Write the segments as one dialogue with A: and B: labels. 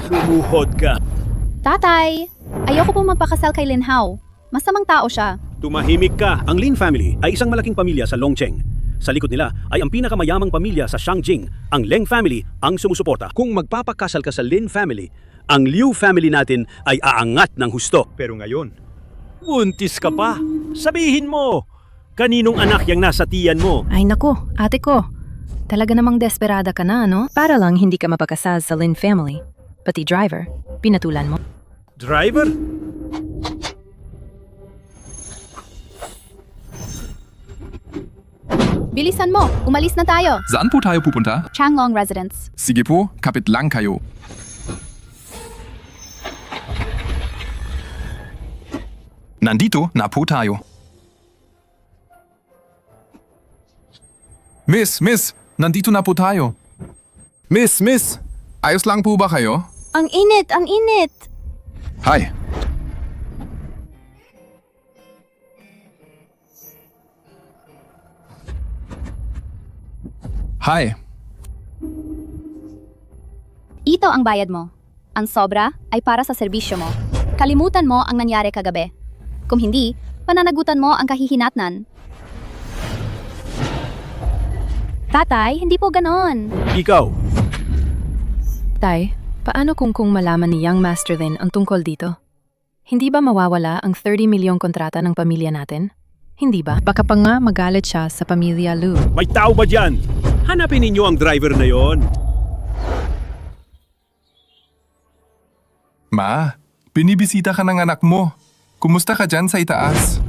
A: Lumuhod ka.
B: Tatay, ayoko po magpakasal kay Lin Hao. Masamang tao siya.
A: Tumahimik ka. Ang Lin family ay isang malaking pamilya sa Longcheng. Sa likod nila ay ang pinakamayamang pamilya sa Shangjing. Ang Leng family ang sumusuporta. Kung magpapakasal ka sa Lin family, ang Liu family natin ay aangat ng husto. Pero ngayon, buntis ka pa. Sabihin mo, kaninong anak yang nasa tiyan mo?
C: Ay naku, ate ko. Talaga namang desperada ka na, no? Para lang hindi ka mapakasal sa Lin family. Pati driver, pinatulan mo.
A: Driver?
B: Bilisan mo, umalis na tayo.
D: Saan po tayo pupunta?
B: Changlong Residence.
D: Sige po, kapit lang kayo. Nandito na po tayo. Miss, nandito na po tayo. Miss, ayos lang po ba kayo?
B: Ang init, ang init.
D: Hi. Hi.
B: Ito ang bayad mo. Ang sobra ay para sa serbisyo mo. Kalimutan mo ang nangyari kagabi. Kung hindi, pananagutan mo ang kahihinatnan. Tatay, hindi po ganon.
A: Ikaw.
C: Tay, paano kung malaman ni Young Master Lin ang tungkol dito? Hindi ba mawawala ang 30 milyong kontrata ng pamilya natin? Hindi ba? Baka pa nga magalit siya sa pamilya Lu.
A: May tao ba dyan? Hanapin ninyo ang driver na yon.
D: Ma, binibisita ka ng anak mo. Kumusta ka dyan sa itaas?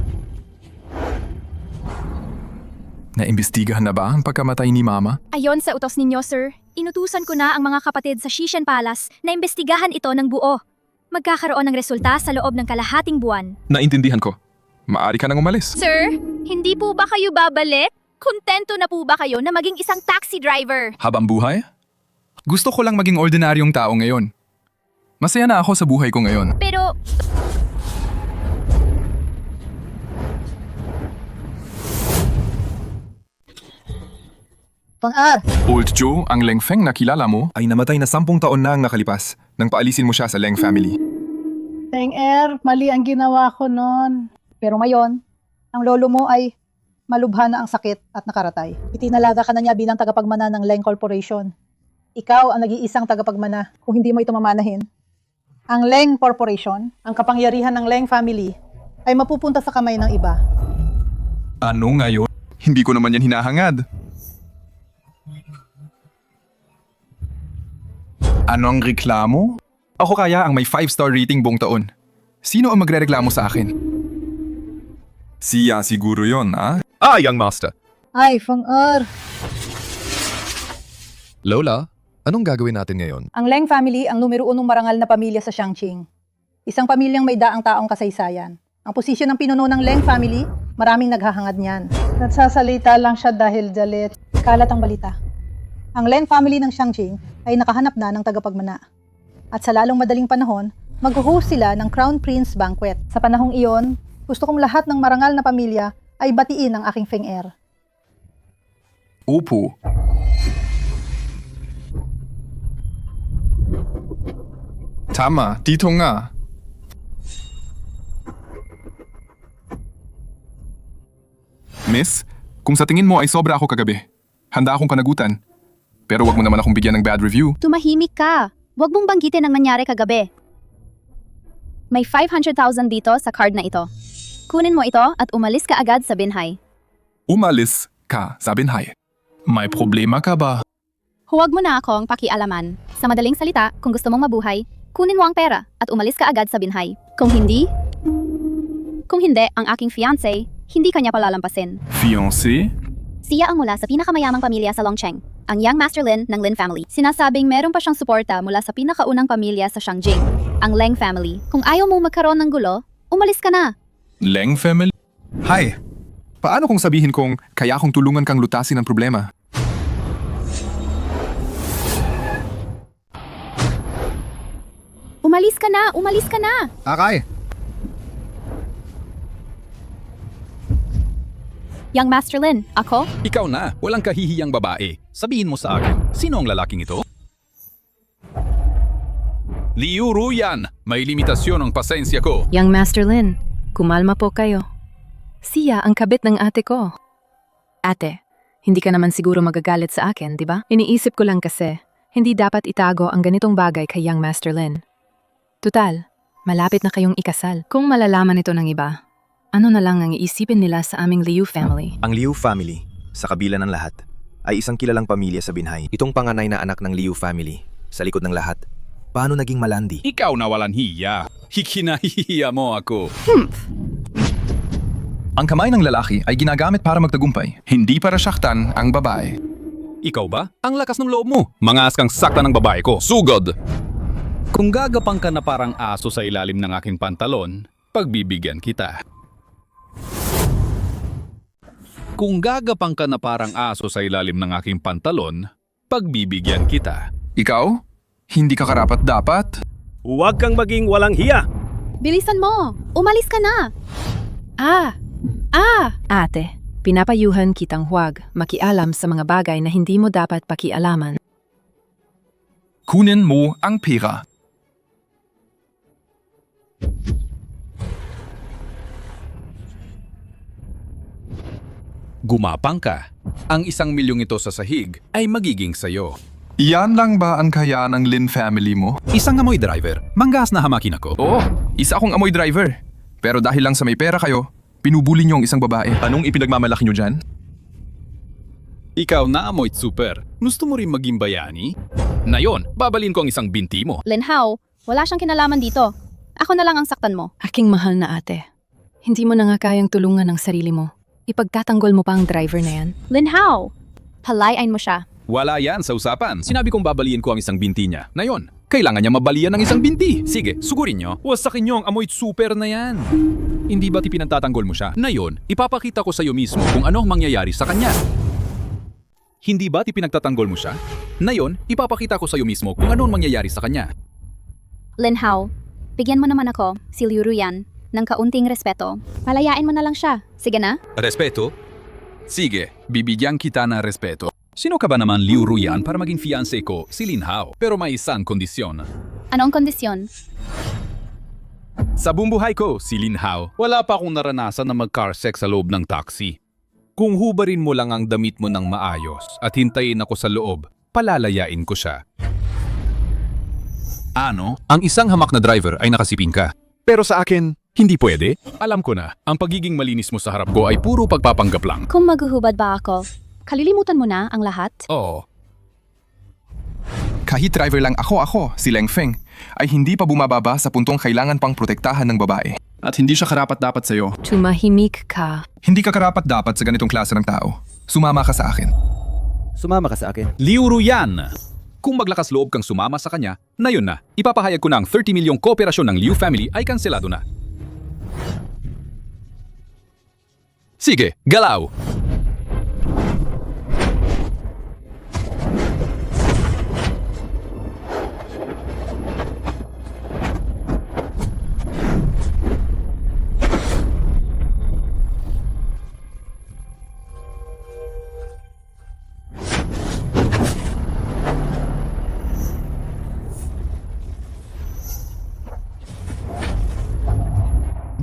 D: Naimbestigahan na ba ang pagkamatay ni Mama?
E: Ayon sa utos ninyo, sir, inutusan ko na ang mga kapatid sa Shishan Palace na imbestigahan ito ng buo. Magkakaroon ng resulta sa loob ng kalahating buwan.
D: Naintindihan ko. Maari ka nang umalis.
E: Sir, hindi po ba kayo babalik? Kontento na po ba kayo na maging isang taxi driver?
D: Habang buhay? Gusto ko lang maging ordinaryong tao ngayon. Masaya na ako sa buhay ko ngayon.
E: Pero,
F: Pang-ar,
D: Old Joe, ang Leng Feng na kilala mo, ay namatay na 10 taon na ang nakalipas nang paalisin mo siya sa Leng family.
F: Pang-er, mali ang ginawa ko noon. Pero ngayon, ang lolo mo ay malubha na ang sakit at nakaratay. Itinalaga ka na niya bilang tagapagmana ng Leng Corporation. Ikaw ang nag-iisang tagapagmana kung hindi mo ito mamanahin. Ang Leng Corporation, ang kapangyarihan ng Leng family, ay mapupunta sa kamay ng iba.
D: Ano ngayon? Hindi ko naman yan hinahangad. Ano ang reklamo? Ako kaya ang may 5-star rating buong taon. Sino ang magrereklamo sa akin? Siya siguro yon, ha? Young master.
F: Ay, Pang-ar,
G: Lola, anong gagawin natin ngayon?
F: ang Leng family ang numero 1 marangal na pamilya sa Shangjing. Isang pamilyang may daang taong kasaysayan. Ang posisyon ng pinuno ng Leng family, maraming naghahangad niyan. Nagsasalita lang siya dahil galit. Kalat ang balita. Ang Leng family ng Shangjing ay nakahanap na ng tagapagmana. At sa lalong madaling panahon, mag-host sila ng Crown Prince Banquet. Sa panahong iyon, gusto kong lahat ng marangal na pamilya ay batiin ang aking Pang-er.
D: Opo. Tama, dito nga. Miss, kung sa tingin mo ay sobra ako kagabi, handa akong panagutan. Pero wag mo naman akong bigyan ng bad review.
B: Tumahimik ka. Huwag mong banggitin ang nangyari kagabi. May 500,000 dito sa card na ito. Kunin mo ito at umalis ka agad sa Binhay.
D: Umalis ka sa Binhay. May problema ka ba?
B: Huwag mo na akong pakialaman. Sa madaling salita, kung gusto mong mabuhay, kunin mo ang pera at umalis ka agad sa Binhay. Kung hindi, ang aking fiancé, hindi kanya palalampasin.
D: Fiancé?
B: Siya ang mula sa pinakamayamang pamilya sa Longcheng, ang Young Master Lin ng Lin family. Sinasabing meron pa siyang suporta mula sa pinakaunang pamilya sa Shangjing, ang Leng family. Kung ayaw mo magkaroon ng gulo, umalis ka na.
D: Leng family? Hi! Paano kung sabihin kong kaya kong tulungan kang lutasin ang problema?
B: Umalis ka na! Umalis ka na!
G: Akay!
B: Young Master Lin, ako?
H: Ikaw na, walang kahihiyang babae. Sabihin mo sa akin, sino ang lalaking ito? Liu Ruyan, may limitasyon ang pasensya ko.
C: Young Master Lin, kumalma po kayo. Siya ang kabit ng ate ko. Ate, hindi ka naman siguro magagalit sa akin, di ba? Iniisip ko lang kasi, hindi dapat itago ang ganitong bagay kay Young Master Lin. Tutal, malapit na kayong ikasal. Kung malalaman ito ng iba, ano na lang ang iisipin nila sa aming Liu family?
I: Ang Liu family, sa kabila ng lahat, ay isang kilalang pamilya sa Binhay. Itong panganay na anak ng Liu family, sa likod ng lahat, paano naging malandi?
H: Ikaw na walang hiya. Hikinahihiya mo ako.
D: Ang kamay ng lalaki ay ginagamit para magtagumpay, hindi para saktan ang babae.
H: Ikaw ba? Ang lakas ng loob mo. Mangas kang sakta ng babae ko. Sugod! Kung gagapang ka na parang aso sa ilalim ng aking pantalon, pagbibigyan kita. Kung gagapang ka na parang aso sa ilalim ng aking pantalon, pagbibigyan kita.
D: Ikaw? Hindi ka karapat-dapat?
A: Huwag kang maging walang hiya.
B: Bilisan mo! Umalis ka na!
C: Ate, pinapayuhan kitang huwag makialam sa mga bagay na hindi mo dapat pakialaman.
D: Kunin mo ang pera.
H: Gumapang ka. Ang 1 milyong ito sa sahig ay magiging sayo.
D: Iyan lang ba ang kaya ng Lin family mo?
H: Isang amoy driver. Manggas na hamakin ako.
D: Oo, isa akong amoy driver. Pero dahil lang sa may pera kayo, pinubuli niyo ang isang babae. Anong ipinagmamalaki niyo dyan?
H: Ikaw na amoy super. Gusto mo rin maging bayani? Nayon, babalin ko ang isang binti mo.
B: Lin Hao, wala siyang kinalaman dito. Ako na lang ang saktan mo.
C: Aking mahal na ate, hindi mo na nga kayang tulungan ang sarili mo. Ipagtatanggol mo pa ang driver na yan.
B: Lin Hao, palayain mo siya.
H: Wala yan sa usapan. Sinabi kong babaliin ko ang isang binti niya. Nayon, kailangan niya mabalian ng isang binti. Sige, sugurin niyo. Wasakin niyo ang amoy super na yan. Hindi ba't ipinagtatanggol mo siya? Nayon, ipapakita ko sa iyo mismo kung ano ang mangyayari sa kanya. Hindi ba't ipinagtatanggol mo siya? Nayon, ipapakita ko sa iyo mismo kung ano ang mangyayari sa kanya.
B: Lin Hao, bigyan mo naman ako, si Liu Ruyan, ng kaunting respeto. Palayain mo na lang siya. Sige na?
H: Respeto? Sige, bibigyan kita ng respeto. Sino ka ba naman Liu Ruyan para maging fiancé ko, si Lin Hao? Pero may isang kondisyon.
B: Anong kondisyon?
H: Sa buong buhay ko, si Lin Hao, wala pa akong naranasan na mag-car sex sa loob ng taxi. Kung hubarin mo lang ang damit mo ng maayos at hintayin ako sa loob, palalayain ko siya. Ano? Ang isang hamak na driver ay nakasiping ka. Pero sa akin, hindi pwede. Alam ko na, ang pagiging malinis mo sa harap ko ay puro pagpapanggap lang.
B: Kung maghuhubad ba ako, kalilimutan mo na ang lahat?
H: Oo.
D: Kahit driver lang ako, si Leng Feng, ay hindi pa bumababa sa puntong kailangan pang protektahan ng babae. At hindi siya karapat-dapat sa'yo.
C: Tumahimik ka.
D: Hindi ka karapat-dapat sa ganitong klase ng tao. Sumama ka sa akin.
I: Sumama ka sa akin.
H: Liu Ruyan! Kung maglakas loob kang sumama sa kanya, na yun na, ipapahayag ko na ang 30 milyong kooperasyon ng Liu family ay kanselado na. Sige, galaw!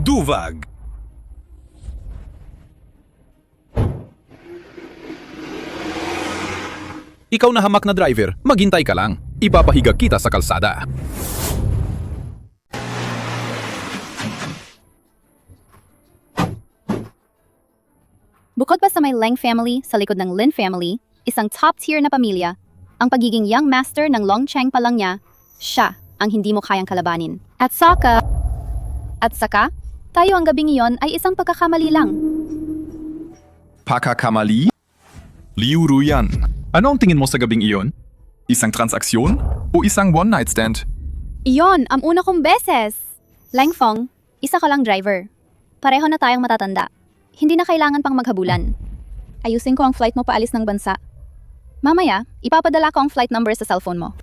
H: Duvag! Ikaw na hamak na driver, maghintay ka lang. Ipapahiga kita sa kalsada.
B: Bukod pa sa may Leng family sa likod ng Lin family, isang top-tier na pamilya, ang pagiging young master ng Longcheng pa lang niya, siya ang hindi mo kayang kalabanin. At saka, tayo ang gabing iyon ay isang pagkakamali lang.
D: Pagkakamali? Liu Ruyan, ano ang tingin mo sa gabing iyon? Isang transaksyon o isang one-night stand?
B: Iyon ang una kong beses. Leng Feng, isa ka lang driver. Pareho na tayong matatanda. Hindi na kailangan pang maghabulan. Ayusin ko ang flight mo paalis ng bansa. Mamaya, ipapadala ko ang flight number sa cellphone mo.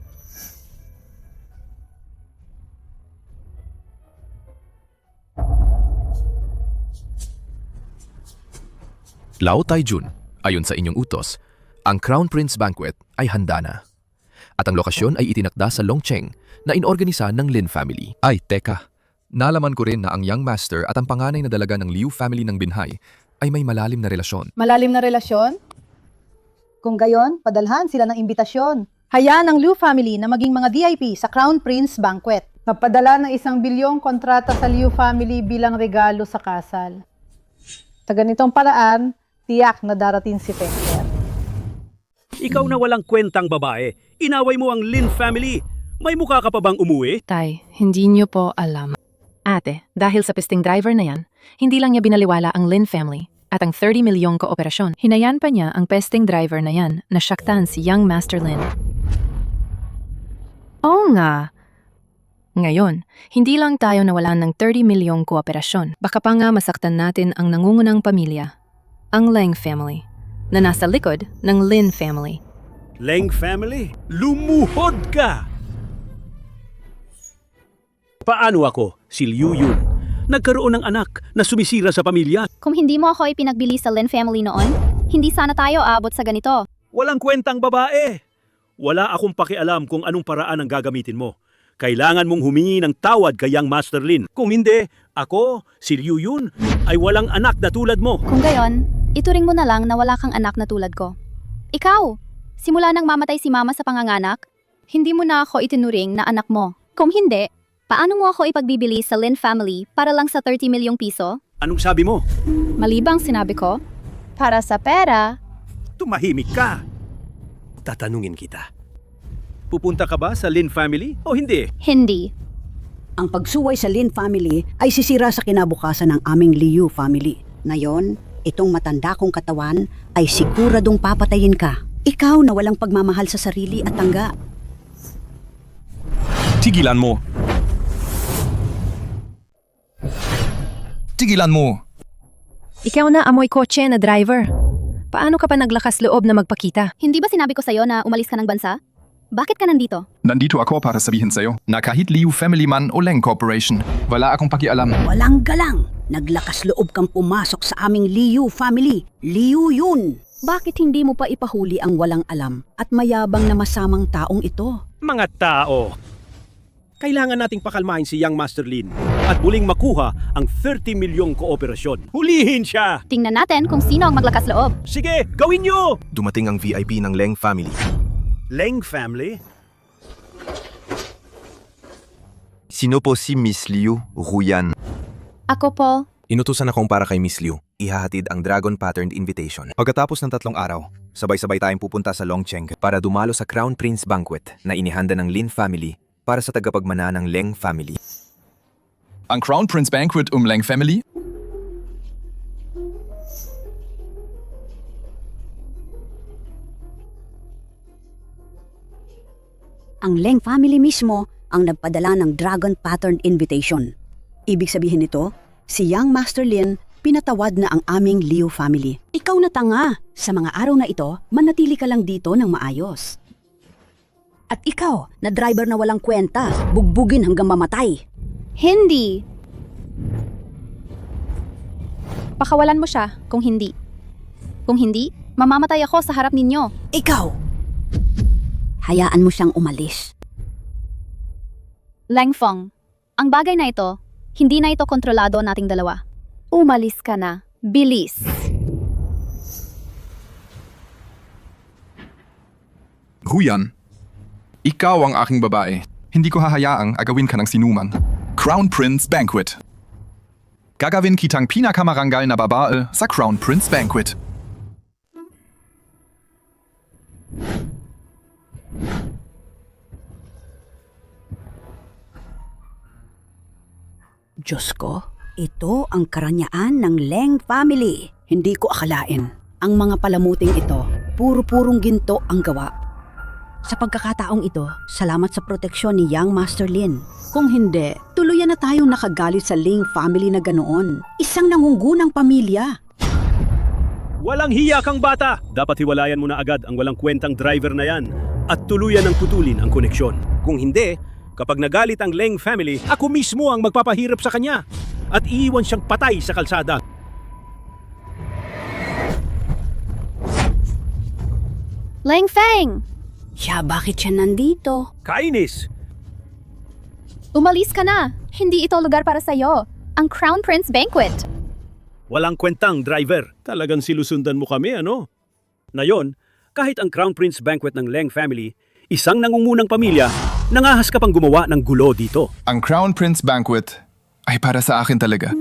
G: Lao Taijun, ayon sa inyong utos, ang Crown Prince Banquet ay handa na. At ang lokasyon ay itinakda sa Longcheng na inorganisa ng Lin family. Ay, teka. Nalaman ko rin na ang young master at ang panganay na dalaga ng Liu family ng Binhay ay may malalim na relasyon.
F: Malalim na relasyon? Kung gayon, padalhan sila ng imbitasyon. Hayaan ang Liu family na maging mga VIP sa Crown Prince Banquet. Napadala ng 1 bilyong kontrata sa Liu family bilang regalo sa kasal. Sa ganitong paraan, tiyak na darating si Fencer.
A: Ikaw na walang kwentang babae. Inaway mo ang Lin family. May mukha ka pa bang umuwi?
C: Tay, hindi niyo po alam. Ate, dahil sa pisting driver na yan, hindi lang niya binaliwala ang Lin family at ang 30 milyong kooperasyon. Hinayan pa niya ang pesting driver na yan na syaktan si young Master Lin. Oo nga. Ngayon, hindi lang tayo nawalan ng 30 milyong kooperasyon. Baka pa nga masaktan natin ang nangungunang pamilya, ang Leng family, na nasa likod ng Lin family.
A: Leng family? Lumuhod ka! Paano ako, si Liu Yun, nagkaroon ng anak na sumisira sa pamilya?
B: Kung hindi mo ako ipinagbili sa Lin family noon, hindi sana tayo aabot sa ganito.
A: Walang kwentang babae! Wala akong pakialam kung anong paraan ang gagamitin mo. Kailangan mong humingi ng tawad kay Young Master Lin. Kung hindi, ako, si Liu Yun, ay walang anak na tulad mo.
B: Kung gayon, ituring mo na lang na wala kang anak na tulad ko. Ikaw, simula nang mamatay si mama sa panganganak, hindi mo na ako itinuring na anak mo. Kung hindi, paano mo ako ipagbibili sa Lin family para lang sa 30 milyong piso?
A: Anong sabi mo?
B: Malibang sinabi ko, para sa pera.
A: Tumahimik ka. Tatanungin kita. Pupunta ka ba sa Lin family o hindi?
B: Hindi.
J: Ang pagsuway sa Lin family ay sisira sa kinabukasan ng aming Liu family. Ngayon, itong matanda kong katawan ay siguradong papatayin ka. Ikaw na walang pagmamahal sa sarili at tangga.
D: Tigilan mo! Tigilan mo!
C: Ikaw na amoy kotse na driver. Paano ka pa naglakas loob na magpakita?
B: Hindi ba sinabi ko sa'yo na umalis ka ng bansa? Bakit ka nandito?
D: Nandito ako para sabihin sa'yo na kahit Liu family man o Leng Corporation, wala akong pakialam.
J: Walang galang. Naglakas loob kang pumasok sa aming Liu family. Liu Yun. Bakit hindi mo pa ipahuli ang walang alam at mayabang na masamang taong ito?
A: Mga tao, kailangan nating pakalmahin si Young Master Lin at muling makuha ang 30 milyong kooperasyon. Hulihin siya!
B: Tingnan natin kung sino ang maglakas loob.
A: Sige, gawin nyo!
I: Dumating ang VIP ng Leng family.
A: Leng family?
I: Sino po si Miss Liu Ruyan?
B: Ako po,
I: Inutusan akong para kay Miss Liu. Ihahatid ang Dragon Patterned Invitation. Pagkatapos ng 3 araw, sabay-sabay tayong pupunta sa Longcheng para dumalo sa Crown Prince Banquet na inihanda ng Lin family para sa tagapagmana ng Leng family.
D: Ang Crown Prince Banquet Leng family?
J: Ang Leng family mismo ang nagpadala ng Dragon Pattern Invitation. Ibig sabihin nito, si Young Master Lin pinatawad na ang aming Liu family. Ikaw na tanga! Sa mga araw na ito, manatili ka lang dito ng maayos. At ikaw, na driver na walang kwenta, bugbugin hanggang mamatay.
B: hindi. Pakawalan mo siya kung hindi. Kung hindi, mamamatay ako sa harap ninyo.
J: Ikaw! Hayaan mo siyang umalis.
B: Langfeng, ang bagay na ito, hindi na ito kontrolado nating dalawa. Umalis ka na. Bilis.
D: Ruyan, ikaw ang aking babae. Hindi ko hahayaang agawin ka ng sinuman. Crown Prince Banquet. Gagawin kitang pinakamarangal na babae sa Crown Prince Banquet.
J: Diyos ko, ito ang karanyaan ng Leng family. Hindi ko akalain. Ang mga palamuting ito, puro-purong ginto ang gawa. Sa pagkakataong ito, salamat sa proteksyon ni Young Master Lin. Kung hindi, tuluyan na tayong nakagalit sa Ling family na ganoon. Isang nangunggunang pamilya.
A: Walang hiya kang bata! Dapat hiwalayan mo na agad ang walang kwentang driver na yan at tuluyan ng putulin ang koneksyon. Kung hindi, kapag nagalit ang Leng family, ako mismo ang magpapahirap sa kanya at iiwan siyang patay sa kalsada.
B: Langfeng!
J: Siya, bakit siya nandito?
A: Kainis!
B: Umalis ka na! Hindi ito lugar para sa'yo. Ang Crown Prince Banquet.
A: Walang kwentang, driver. Talagang silusundan mo kami, ano? Ngayon, kahit ang Crown Prince Banquet ng Leng family, isang nangungunang pamilya, nangahas ka pang gumawa ng gulo dito.
D: Ang Crown Prince Banquet ay para sa akin talaga.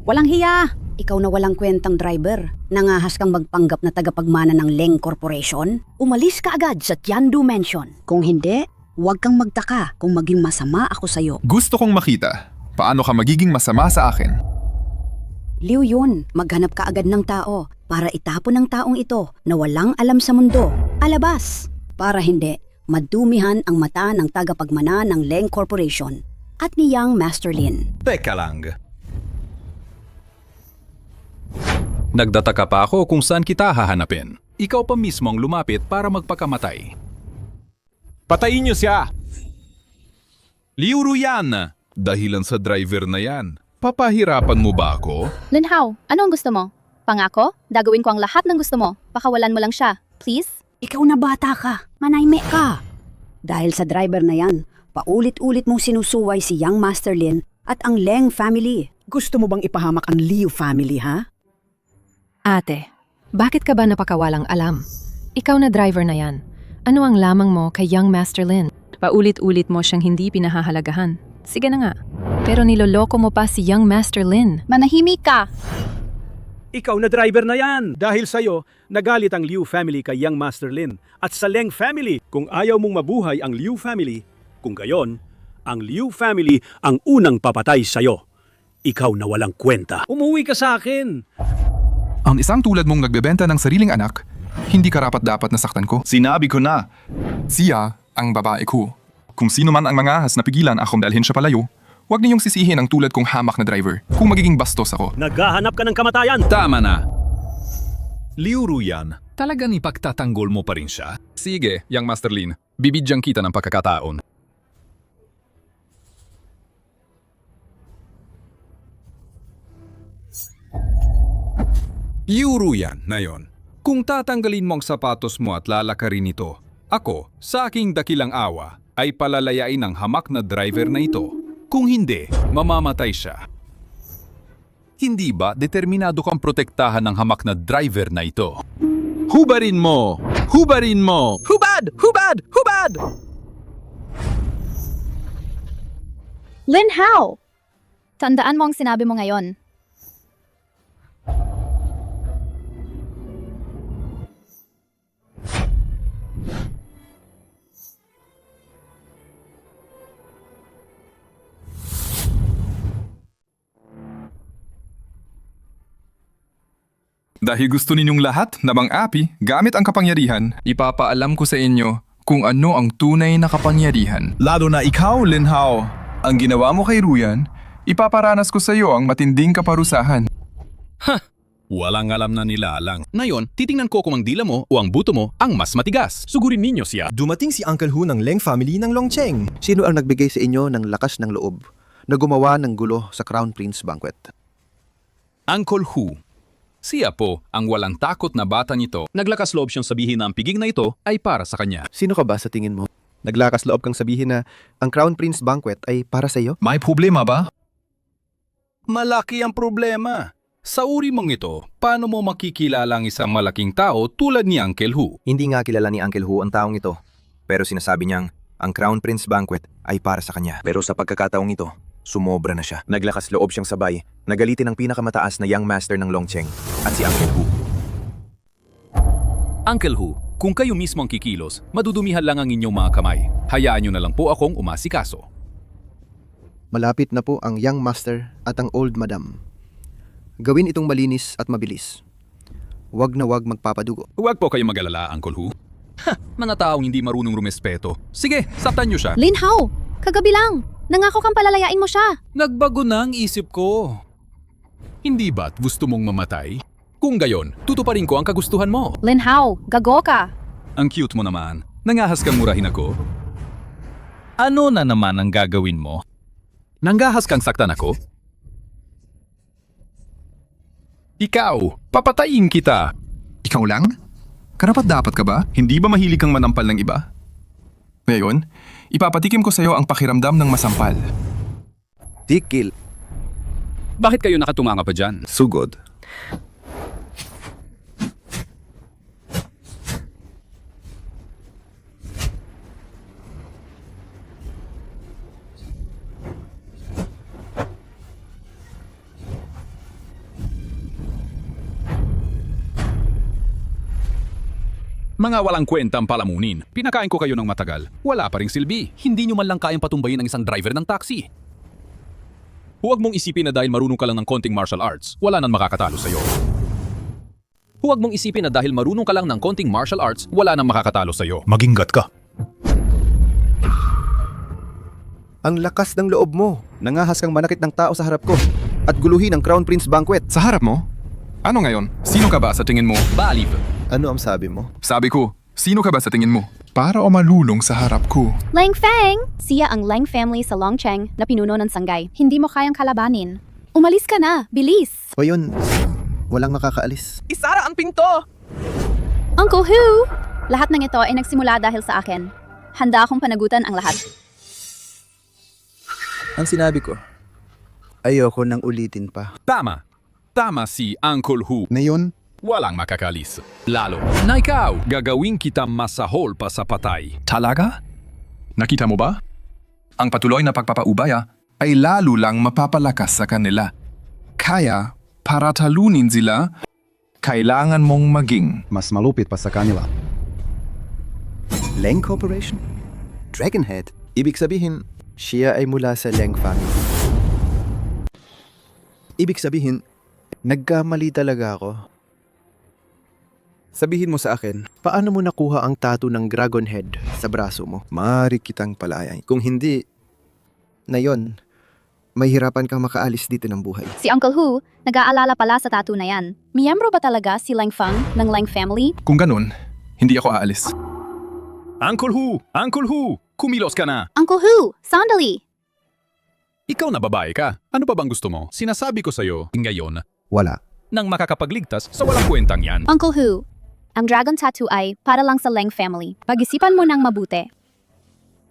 J: Walang hiya! Ikaw na walang kwentang driver. Nangahas kang magpanggap na tagapagmana ng Leng Corporation? Umalis ka agad sa Tiandu Mansion. Kung hindi, huwag kang magtaka kung maging masama ako sa'yo.
D: Gusto kong makita paano ka magiging masama sa akin.
J: Liu Yun, maghanap ka agad ng tao para itapon ng taong ito na walang alam sa mundo. Alabas! Para hindi, madumihan ang mata ng tagapagmana ng Leng Corporation at ni Yang Master Lin.
H: Teka lang. Nagdataka pa ako kung saan kita hahanapin. Ikaw pa mismo ang lumapit para magpakamatay. Patayin niyo siya! Liu Ruyan! Dahilan sa driver na yan. Papahirapan mo ba ako?
B: Lin Hao, ano ang gusto mo? Pangako, gagawin ko ang lahat ng gusto mo. Pakawalan mo lang siya. Please?
J: Ikaw na bata ka, manayme ka. Dahil sa driver na yan, paulit-ulit mong sinusuway si Yang Master Lin at ang Leng family. Gusto mo bang ipahamak ang Liu family, ha?
C: Ate, bakit ka ba napakawalang alam? Ikaw na driver na yan. Ano ang lamang mo kay Young Master Lin? Paulit-ulit mo siyang hindi pinahahalagahan. Sige na nga. Pero niloloko mo pa si Young Master Lin.
B: Manahimik ka!
A: Ikaw na driver na yan! Dahil sa'yo, nagalit ang Liu family kay Young Master Lin at sa Leng family. Kung ayaw mong mabuhay ang Liu family, kung gayon, ang Liu family ang unang papatay sa'yo. Ikaw na walang kwenta. Umuwi ka sa akin!
D: Ang isang tulad mong nagbebenta ng sariling anak, hindi karapat-dapat nasaktan ko. Sinabi ko na, siya ang babae ko. Kung sino man ang mangahas na pigilan akong dalhin siya palayo, huwag niyong sisihin ang tulad kong hamak na driver kung magiging bastos ako.
A: Naghahanap ka ng kamatayan!
H: Tama na! Liu Ruyan, talagang ipagtatanggol mo pa rin siya? Sige, Yang Master Lin, bibidyan kita ng pagkakataon. Liu Ruyan na yon. Kung tatanggalin mo ang sapatos mo at lalakarin ito, ako, sa aking dakilang awa, ay palalayain ng hamak na driver na ito. Kung hindi, mamamatay siya. Hindi ba determinado kang protektahan ng hamak na driver na ito? Hubarin mo! Hubarin mo! Hubad! Hubad! Hubad!
B: Lin Hao! Tandaan mo ang sinabi mo ngayon.
D: Dahil gusto ninyong lahat na mang-api gamit ang kapangyarihan, ipapaalam ko sa inyo kung ano ang tunay na kapangyarihan. Lalo na ikaw, Lin Hao. Ang ginawa mo kay Ruyan, ipaparanas ko sa iyo ang matinding kaparusahan.
H: Walang alam na nilalang. Ngayon, titingnan ko kung ang dila mo o ang buto mo ang mas matigas. Sugurin ninyo siya.
K: Dumating si Uncle Hu ng Leng family ng Longcheng. Sino ang nagbigay sa inyo ng lakas ng loob na gumawa ng gulo sa Crown Prince Banquet?
H: Uncle Hu. Siya po ang walang takot na bata nito. Naglakas loob siyang sabihin na ang piging na ito ay para sa kanya.
K: Sino ka ba sa tingin mo? Naglakas loob kang sabihin na ang Crown Prince Banquet ay para sa iyo?
D: May problema ba?
H: Malaki ang problema. Sa uri mong ito, paano mo makikilala ang isang malaking tao tulad ni Uncle Hu?
I: Hindi nga kilala ni Uncle Hu ang taong ito. Pero sinasabi niyang ang Crown Prince Banquet ay para sa kanya. Pero sa pagkakataong ito, sumobra na siya. Naglakas loob siyang sabay, nagalitin ang pinakamataas na Young Master ng Longcheng at si Uncle Hu.
H: Uncle Hu, kung kayo mismo ang kikilos, madudumihan lang ang inyong mga kamay. Hayaan niyo na lang po akong umasikaso.
K: Malapit na po ang Young Master at ang Old Madam. Gawin itong malinis at mabilis. Huwag na huwag magpapadugo.
H: Huwag po kayong mag-alala, Uncle Hu. Mga taong hindi marunong rumespeto. Sige, saktan niyo siya.
B: Lin Hao! Kagabi lang! Nangako kang palalayain mo siya!
H: Nagbago na ang isip ko. Hindi ba't gusto mong mamatay? Kung gayon, tutuparin ko ang kagustuhan mo.
B: Lin Hao, gago ka!
H: Ang cute mo naman. Nangahas kang murahin ako? Ano na naman ang gagawin mo? Nanggahas kang saktan ako? Ikaw, papatayin kita.
D: Ikaw lang? Karapat-dapat ka ba? Hindi ba mahilig kang manampal ng iba? Ngayon, ipapatikim ko sa'yo ang pakiramdam ng masampal.
I: Tikil.
H: Bakit kayo nakatumanga pa dyan?
I: Sugod.
H: Mga walang kwentang palamunin. Pinakain ko kayo ng matagal. Wala pa ring silbi. Hindi nyo man lang kayang patumbayin ang isang driver ng taxi. Huwag mong isipin na dahil marunong ka lang ng konting martial arts, wala nang makakatalo sa'yo. Huwag mong isipin na dahil marunong ka lang ng konting martial arts, wala nang makakatalo sa'yo.
L: Maginggat ka.
K: Ang lakas ng loob mo. Nangahas kang manakit ng tao sa harap ko at guluhin ang Crown Prince Banquet.
D: Sa harap mo? Ano ngayon? Sino ka ba sa tingin mo?
H: Baliv.
K: Ano ang sabi mo?
D: Sabi ko, sino ka ba sa tingin mo? Para o malulong sa harap ko.
B: Lang Feng! Siya ang Lang family sa Longcheng na pinuno ng Sangay. Hindi mo kayang kalabanin. Umalis ka na! Bilis!
K: O yun, walang makakaalis.
C: Isara ang pinto!
B: Uncle Hu! Lahat ng ito ay nagsimula dahil sa akin. Handa akong panagutan ang lahat.
K: Ang sinabi ko, ayoko nang ulitin pa.
H: Tama. Tama si Uncle Hu.
L: Ngayon,
H: Walang makakalis. Lalo na ikaw, gagawin kita masahol pa sa patay.
D: Talaga? Nakita mo ba? Ang patuloy na pagpapaubaya ay lalo lang mapapalakas sa kanila. Kaya, para talunin sila, kailangan mong maging
L: mas malupit pa sa kanila.
K: Leng Corporation? Dragonhead? Ibig sabihin, siya ay mula sa Leng family. Ibig sabihin, nagkamali talaga ako. Sabihin mo sa akin, paano mo nakuha ang tattoo ng dragon head sa braso mo? Maaari kitang palayain. Kung hindi, na yon, mahirapan kang makaalis dito ng buhay.
B: Si Uncle Hu, nag-aalala pala sa tattoo na yan. Miyembro ba talaga si Lang Feng ng Lang family?
D: Kung ganun, hindi ako aalis.
H: Uncle Hu! Uncle Hu! Kumilos ka na!
B: Uncle Hu, sandali!
H: Ikaw na babae ka. Ano pa bang gusto mo? Sinasabi ko sa'yo, ngayon,
L: Wala.
H: nang makakapagligtas sa walang kwentang yan.
B: Uncle Hu, ang dragon tattoo ay para lang sa Lang family. Pag-isipan mo nang mabuti.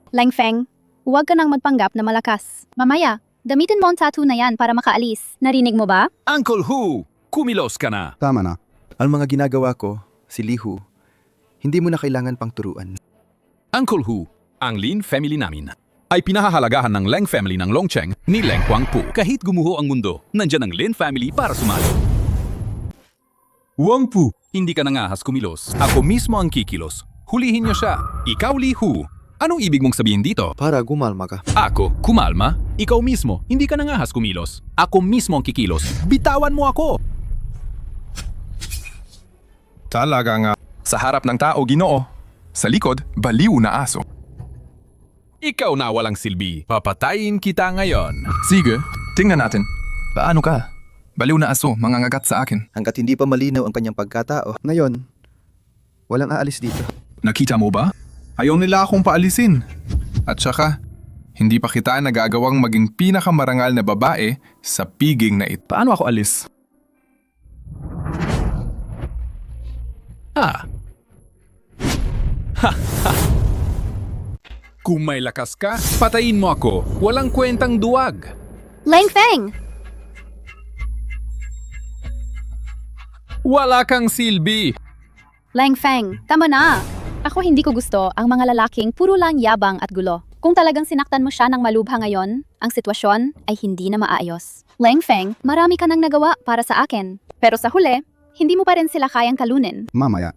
B: Lang Feng, huwag ka nang magpanggap na malakas. Mamaya, gamitin mo ang tattoo na yan para makaalis. Narinig mo ba?
H: Uncle Hu! Kumilos ka na!
L: Tama na.
K: Ang mga ginagawa ko, si Lihu, hindi mo na kailangan pang turuan.
H: Uncle Hu, ang Lin family namin, ay pinahahalagahan ng Leng family ng Longcheng ni Leng Huangpu. Kahit gumuho ang mundo, nandyan ang Lin family para sumalo. Huangpu, hindi ka nangahas kumilos. Ako mismo ang kikilos. Hulihin niyo siya. Ikaw, Li Hu. Anong ibig mong sabihin dito?
K: Para gumalma ka.
H: Ako, kumalma? Ikaw mismo, hindi ka nangahas kumilos. Ako mismo ang kikilos. Bitawan mo ako!
D: Talaga nga. Sa harap ng tao, Ginoo. Sa likod, baliw na aso.
H: Ikaw na walang silbi. Papatayin kita ngayon.
D: Sige, tingnan natin. Paano ka? Baliw na aso, mangangagat sa akin.
K: Hanggat hindi pa malinaw ang kanyang pagkatao. Ngayon, walang aalis dito.
D: Nakita mo ba? Ayaw nila akong paalisin. At saka, hindi pa kita nagagawang maging pinakamarangal na babae sa piging na ito. Paano ako alis?
H: Kung may lakas ka, patayin mo ako. Walang kwentang duwag.
B: Lang Feng!
H: Wala kang silbi.
B: Lang Feng, tama na! Ako hindi ko gusto ang mga lalaking puro lang yabang at gulo. Kung talagang sinaktan mo siya ng malubha ngayon, ang sitwasyon ay hindi na maayos. Lang Feng, marami ka nang nagawa para sa akin. Pero sa huli, hindi mo pa rin sila kayang talunin.
L: Mamaya.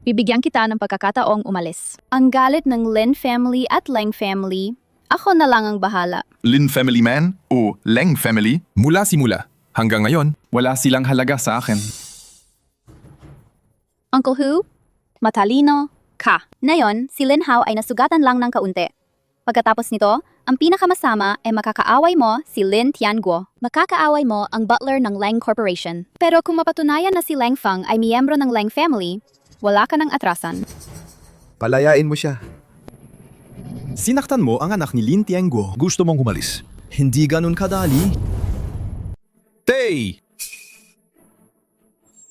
B: Bibigyan kita ng pagkakataong umalis. Ang galit ng Lin family at Lang family, ako na lang ang bahala.
D: Lin family man o Leng family? Mula simula. Hanggang ngayon, wala silang halaga sa akin.
B: Uncle Hu, matalino ka. Ngayon, si Lin Hao ay nasugatan lang ng kaunti. Pagkatapos nito, ang pinakamasama ay makakaaway mo si Lin Tianguo. Makakaaway mo ang butler ng Lang Corporation. Pero kung mapatunayan na si Lang Feng ay miyembro ng Lang family, wala ka ng atrasan.
K: Palayain mo siya.
I: Sinaktan mo ang anak ni Lin Tianguo.
L: Gusto mong umalis.
I: Hindi ganun kadali.
H: Tay!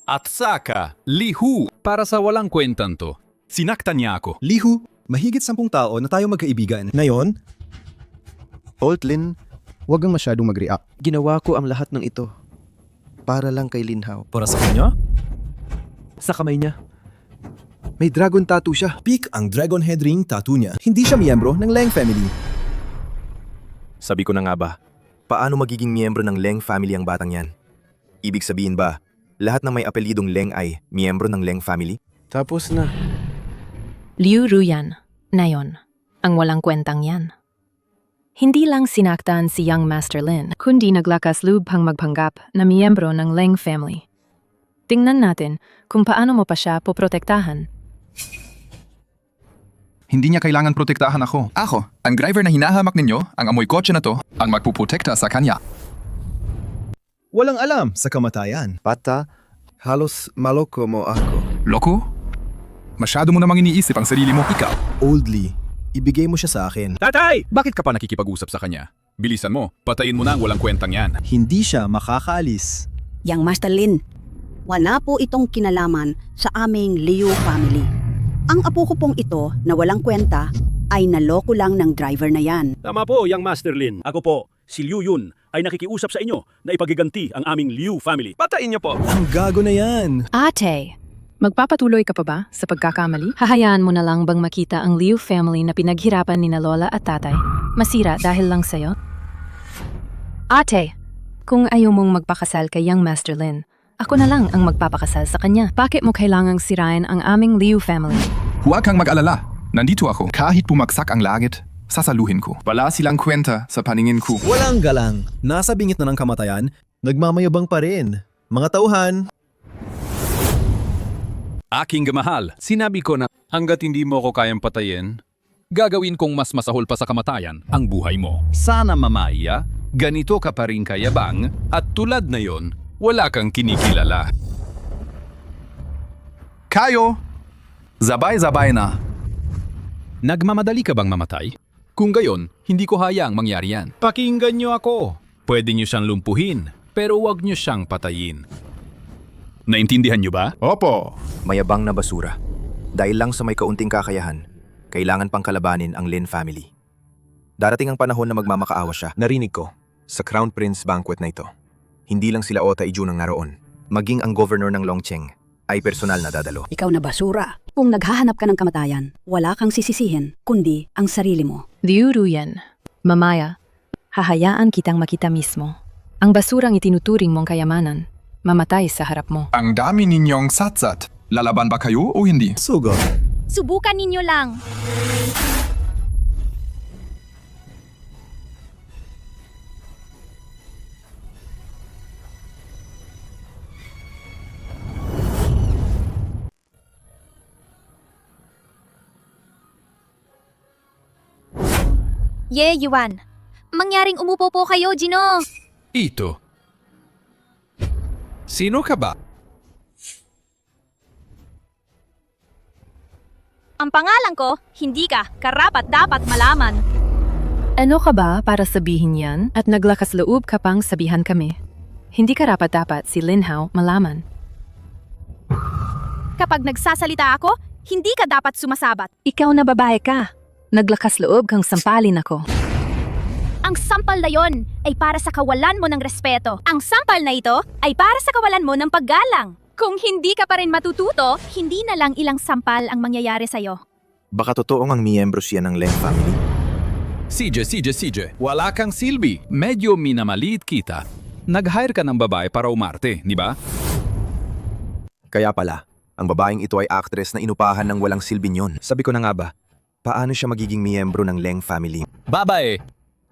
H: At saka, lihu, para sa walang kwentan to. Sinaktan niya ako.
M: Lihu, mahigit 10 taon na tayo magkaibigan. Ngayon,
K: Old Lin, huwag kang masyadong mag-react. Ginawa ko ang lahat ng ito para lang kay Linhao.
M: para sa kanya,
K: Sa kamay niya, may dragon tattoo siya.
M: pick ang dragon head ring tattoo niya. Hindi siya miyembro ng Leng family.
I: Sabi ko na nga ba, paano magiging miyembro ng Leng family ang batang yan? Ibig sabihin ba, lahat ng may apelidong Leng ay miyembro ng Leng family?
K: Tapos na.
C: Liu Ruyan, na yon, ang walang kwentang yan. Hindi lang sinaktan si Young Master Lin, kundi naglakas loob pang magpanggap na miyembro ng Leng family. Tingnan natin kung paano mo pa siya poprotektahan.
D: Hindi niya kailangan protektahan ako. Ako, ang driver na hinahamak ninyo, ang amoy kotse na to, ang magpuprotekta sa kanya.
M: Walang alam sa kamatayan.
K: Pata, halos maloko mo ako.
D: Loko? Masyado mo namang iniisip ang sarili mo.
H: Ikaw,
M: Oldly, ibigay mo siya sa akin.
A: Tatay!
H: bakit ka pa nakikipag-usap sa kanya? Bilisan mo, patayin mo na ang walang kwentang yan.
M: Hindi siya makakaalis.
J: Yang Master Lin, wala po itong kinalaman sa aming Liu family. Ang apo ko pong ito na walang kwenta ay naloko lang ng driver na yan.
A: Tama po, Young Master Lin. Ako po, si Liu Yun, ay nakikiusap sa inyo na ipagiganti ang aming Liu family. Patayin niyo po!
M: Ang gago na yan.
C: Ate, magpapatuloy ka pa ba sa pagkakamali? Hahayaan mo na lang bang makita ang Liu family na pinaghirapan ni na lola at tatay? Masira dahil lang sa'yo? Ate, kung ayaw mong magpakasal kay Young Master Lin, ako na lang ang magpapakasal sa kanya. Bakit mo kailangang sirain ang aming Liu family?
D: Huwag kang mag-alala. Nandito ako. Kahit bumagsak ang langit, sasaluhin ko. Wala silang kwenta sa paningin ko.
M: Walang galang. Nasa bingit na ng kamatayan, nagmamayabang pa rin. Mga tauhan,
H: Aking gamahal, sinabi ko na hanggat hindi mo ako kayang patayin, gagawin kong mas masahol pa sa kamatayan ang buhay mo. Sana mamaya, ganito ka pa rin kayabang at tulad na yon, wala kang kinikilala.
D: Kayo! Zabay-zabay na.
H: Nagmamadali ka bang mamatay? Kung gayon, hindi ko hayaang mangyari yan. Pakinggan niyo ako. Pwede niyo siyang lumpuhin, pero huwag niyo siyang patayin. Naintindihan niyo ba?
D: Opo.
I: Mayabang na basura. Dahil lang sa may kaunting kakayahan, kailangan pang kalabanin ang Lin family. Darating ang panahon na magmamakaawa siya. Narinig ko, sa Crown Prince banquet na ito, hindi lang sila Ota Ijun ang naroon, maging ang governor ng Longcheng ay personal na dadalo.
J: Ikaw na basura. Kung naghahanap ka ng kamatayan, wala kang sisisihin, kundi ang sarili mo.
C: Liu Ruyan, mamaya, hahayaan kitang makita mismo. Ang basurang itinuturing mong kayamanan, mamatay sa harap mo.
D: Ang dami ninyong satsat. Lalaban ba kayo o hindi?
M: sugot.
E: Subukan ninyo lang. Yuan. Mangyaring umupo po kayo, Gino.
H: Ito. Sino ka ba?
E: Ang pangalan ko, hindi ka karapat dapat malaman.
C: Ano ka ba para sabihin yan at naglakas loob ka pang sabihan kami? Hindi karapat-dapat si Linhao malaman.
E: Kapag nagsasalita ako, hindi ka dapat sumasabat.
C: Ikaw na babae ka. Naglakas loob kang sampalin ako.
E: Ang sampal na yon ay para sa kawalan mo ng respeto. Ang sampal na ito ay para sa kawalan mo ng paggalang. Kung hindi ka pa rin matututo, hindi na lang ilang sampal ang mangyayari sa'yo.
I: Baka totoong ang miyembro siya ng Leng family?
H: CJ, wala kang silbi. Medyo minamaliit kita. Nag-hire ka ng babae para umarte, di ba?
I: Kaya pala, ang babaeng ito ay actress na inupahan ng walang silbi niyon. Sabi ko na nga ba, paano siya magiging miyembro ng Leng family?
H: Babae,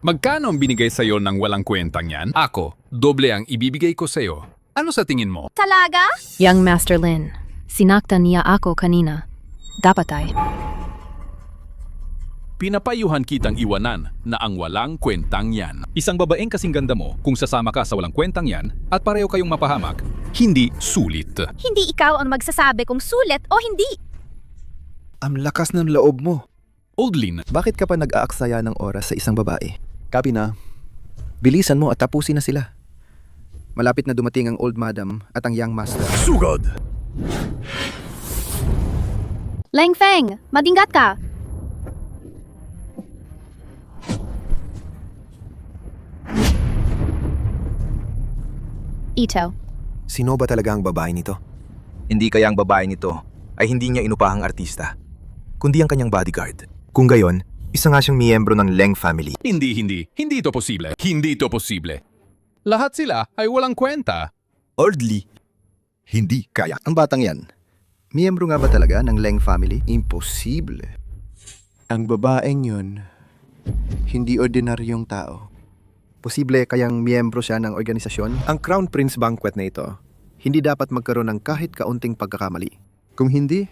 H: magkano ang binigay sa'yo ng walang kwentang yan? Ako, doble ang ibibigay ko sa'yo. Ano sa tingin mo?
E: Talaga?
C: Young Master Lin, sinaktan niya ako kanina. Dapat ay.
H: Pinapayuhan kitang iwanan na ang walang kwentang yan. Isang babaeng kasing ganda mo kung sasama ka sa walang kwentang yan at pareho kayong mapahamak, hindi sulit.
E: Hindi ikaw ang magsasabi kung sulit o hindi.
K: Ang lakas ng loob mo.
H: Old Lin,
K: Bakit ka pa nag-aaksaya ng oras sa isang babae? Kapi na. Bilisan mo at tapusin na sila. Malapit na dumating ang Old Madam at ang Young Master.
L: Sugod!
B: Leng Feng, madingat ka! Ito.
I: Sino ba talaga ang babae nito? Hindi kaya ang babae nito ay hindi niya inupahang artista, kundi ang kanyang bodyguard. Kung gayon, isa nga siyang miyembro ng Leng family.
H: Hindi ito posible. Hindi ito posible. Lahat sila ay walang kwenta.
M: Ordly.
K: Hindi kaya. Ang batang yan, miyembro nga ba talaga ng Leng family? Imposible. Ang babaeng yun, hindi ordinaryong tao. Posible kayang miyembro siya ng organisasyon? Ang Crown Prince Banquet na ito, hindi dapat magkaroon ng kahit kaunting pagkakamali. Kung hindi,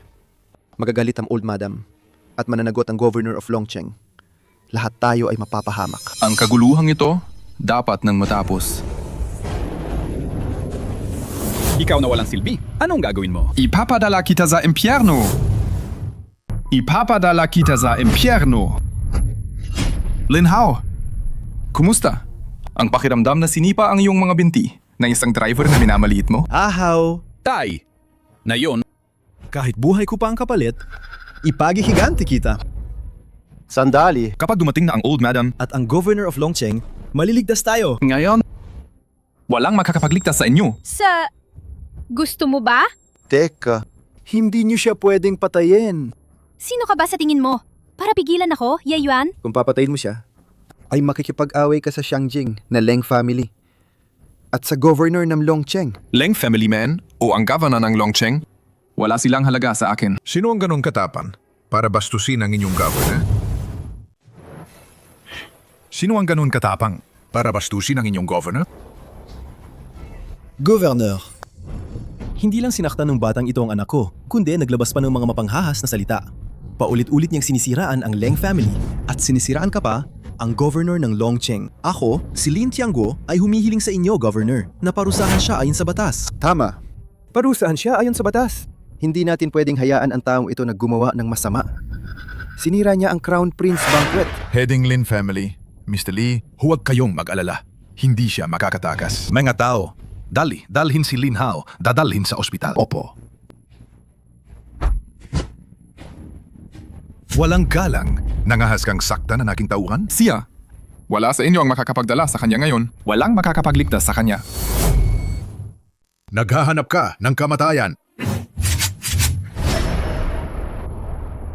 K: magagalit ang Old Madam at mananagot ang Governor of Longcheng. Lahat tayo ay mapapahamak.
D: Ang kaguluhang ito, dapat nang matapos.
H: Ikaw na walang silbi. Anong gagawin mo?
D: Ipapadala kita sa impyerno! Ipapadala kita sa impyerno! Lin Hao, kumusta? Ang pakiramdam na sinipa ang iyong mga binti ng isang driver na minamaliit mo?
M: Ahaw!
H: Tay! Na yon,
M: Kahit buhay ko pa ang kapalit, ipaghihiganti kita.
K: Sandali.
D: Kapag dumating na ang Old Madam
M: At ang Governor of Longcheng, maliligtas tayo.
D: ngayon, walang makakapagligtas sa inyo.
E: Gusto mo ba?
K: Teka, hindi niyo siya pwedeng patayin.
E: Sino ka ba sa tingin mo? Para pigilan ako, Yayuan?
K: Kung papatayin mo siya, ay makikipag-away ka sa Xiangjing na Leng family at sa governor ng Longcheng.
D: Leng family man o ang governor ng Longcheng, wala silang halaga sa akin.
L: Sino ang ganong katapan para bastusin ang inyong governor? Sino ang ganon katapang para bastusin ang inyong governor?
M: Governor, hindi lang sinaktan ng batang ito ang anak ko, kundi naglabas pa ng mga mapanghahas na salita. Paulit-ulit niyang sinisiraan ang Leng family at sinisiraan ka pa ang governor ng Longcheng. Ako, si Lin Tiangguo, ay humihiling sa inyo, governor, na parusahan siya ayon sa batas.
K: Tama. Parusahan siya ayon sa batas. Hindi natin pwedeng hayaan ang taong ito na gumawa ng masama. Sinira niya ang Crown Prince Banquet.
L: Heading Lin family, Mr. Lee, huwag kayong mag-alala. Hindi siya makakatakas. Mga tao, dalhin si Lin Hao, dadalhin sa ospital. Opo. Walang galang. Nangahas kang sakta na aking tauhan?
D: Siya, wala sa inyo ang makakapagdala sa kanya ngayon. Walang makakapagligtas sa kanya.
L: Naghahanap ka ng kamatayan.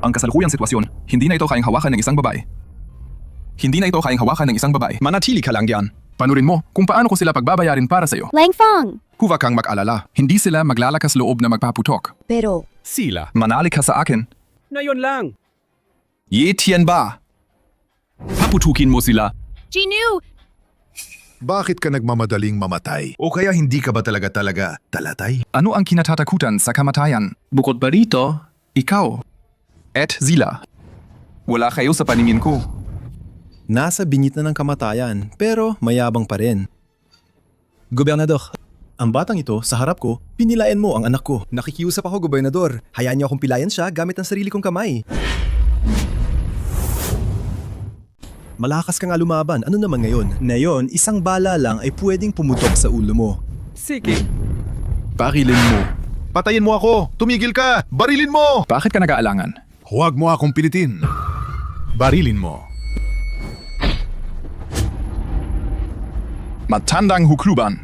D: Ang kasalukuyang sitwasyon, hindi na ito kayang hawakan ng isang babae. Hindi na ito kayang hawakan ng isang babae.
H: manatili ka lang diyan.
D: Panurin mo kung paano ko sila pagbabayarin para sa'yo.
B: Leng Feng!
D: Huwag kang mag-alala. Hindi sila maglalakas loob na magpaputok.
J: Pero,
H: Sila.
D: Manalik ka sa akin.
A: Ngayon lang!
D: Ye Tian ba? Paputukin mo sila.
E: Jinu!
L: Bakit ka nagmamadaling mamatay? O kaya hindi ka ba talaga talatay?
D: Ano ang kinatatakutan sa kamatayan? Bukod ba rito, ikaw at Zila. Wala kayo sa paningin ko.
M: Nasa bingit na ng kamatayan, pero mayabang pa rin. Gobernador, ang batang ito, sa harap ko, pinilayan mo ang anak ko. Nakikiusap ako, Gobernador. Hayaan niyo akong pilayan siya gamit ang sarili kong kamay. Malakas ka nga lumaban. Ano naman ngayon? Ngayon, isang bala lang ay pwedeng pumutok sa ulo mo.
H: Sige.
D: Barilin mo.
L: Patayin mo ako! Tumigil ka! Barilin mo!
D: Bakit ka nag-aalangan?
L: Huwag mo akong pilitin. Barilin mo.
D: Matandang hukluban.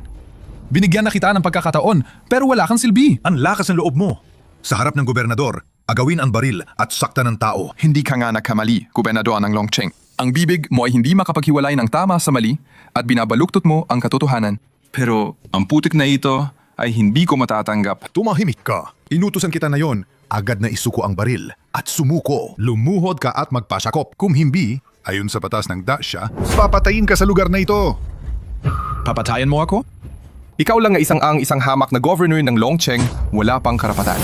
D: Binigyan na kita ng pagkakataon, pero wala kang silbi.
L: Ang lakas ng loob mo. Sa harap ng gobernador, agawin ang baril at sakta ng tao.
D: Hindi ka nga nagkamali, gobernador ng Longcheng. Ang bibig mo ay hindi makapaghiwalay ng tama sa mali at binabaluktot mo ang katotohanan. Pero ang putik na ito ay hindi ko matatanggap.
L: Tumahimik ka. Inutusan kita na yon. Agad na isuko ang baril at sumuko. Lumuhod ka at magpasakop. Kung hindi, ayon sa batas ng Dasha, papatayin ka sa lugar na ito.
H: Papatayan mo ako?
D: Ikaw lang nga isang hamak na governor ng Longcheng, wala pang karapatan.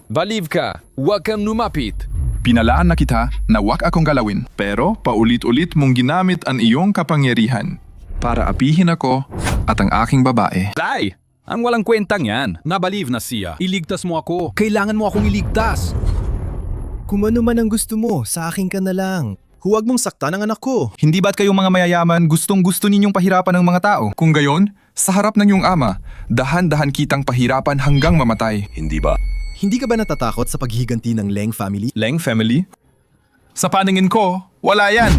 H: Baliw ka. Huwag kang lumapit.
D: Pinalaan na kita na wag akong galawin, pero paulit-ulit mong ginamit ang iyong kapangyarihan para apihin ako at ang aking babae.
H: Tay! Ang walang kwentang yan. Nabaliw na siya. Iligtas mo ako. Kailangan mo akong iligtas.
M: Kung ano man ang gusto mo, sa akin ka na lang. Huwag mong saktan ang anak ko.
D: Hindi ba't kayong mga mayayaman gustong-gusto ninyong pahirapan ng mga tao? Kung gayon, sa harap ng iyong ama, dahan-dahan kitang pahirapan hanggang mamatay. Hindi ba?
M: Hindi ka ba natatakot sa paghihiganti ng Leng family?
D: Leng family? Sa paningin ko, wala yan.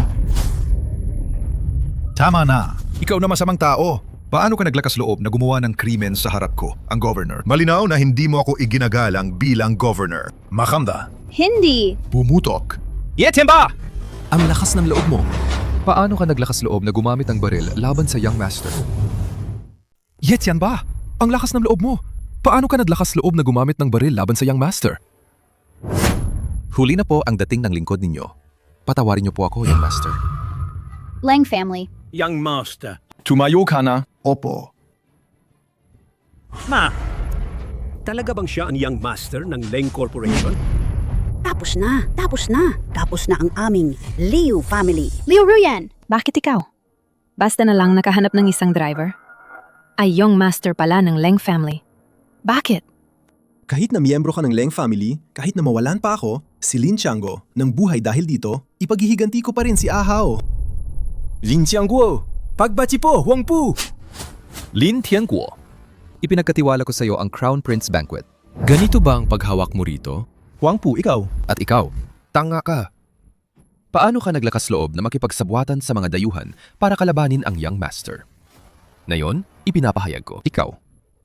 L: Tama na. Ikaw na masamang tao. Paano ka naglakas loob na gumawa ng krimen sa harap ko, ang governor? Malinaw na hindi mo ako iginagalang bilang governor. Makanda.
B: Hindi.
L: Pumutok.
H: Yetianba!
M: Ang lakas ng loob mo.
G: Paano ka naglakas loob na gumamit ng baril laban sa Young Master? Yetianba! Ang lakas ng loob mo! Paano ka naglakas loob na gumamit ng baril laban sa Young Master? Huli na po ang dating ng lingkod ninyo. Patawarin niyo po ako, Young Master.
B: Leng family.
A: Young Master.
D: Tumayo ka na.
L: Opo.
A: Ma, talaga bang siya ang Young Master ng Leng Corporation?
J: Tapos na, tapos na. Tapos na ang aming Liu family.
B: Liu Ruyan.
C: Bakit ikaw? Basta na lang nakahanap ng isang driver? Ay Young Master pala ng Leng family. Bakit?
M: Kahit na miyembro ka ng Leng family, kahit na mawalan pa ako, si Lin Tianggo, ng buhay dahil dito, ipaghihiganti ko pa rin si Ahao.
H: Lin Tiangguo! Pagbati po, Huang Pu! Lin Tiangguo,
G: Ipinagkatiwala ko sa iyo ang Crown Prince Banquet. Ganito ba ang paghawak mo rito?
M: Huang Pu, ikaw.
G: At ikaw, tanga ka. Paano ka naglakas loob na makipagsabwatan sa mga dayuhan para kalabanin ang Young Master? Ngayon, ipinapahayag ko, ikaw,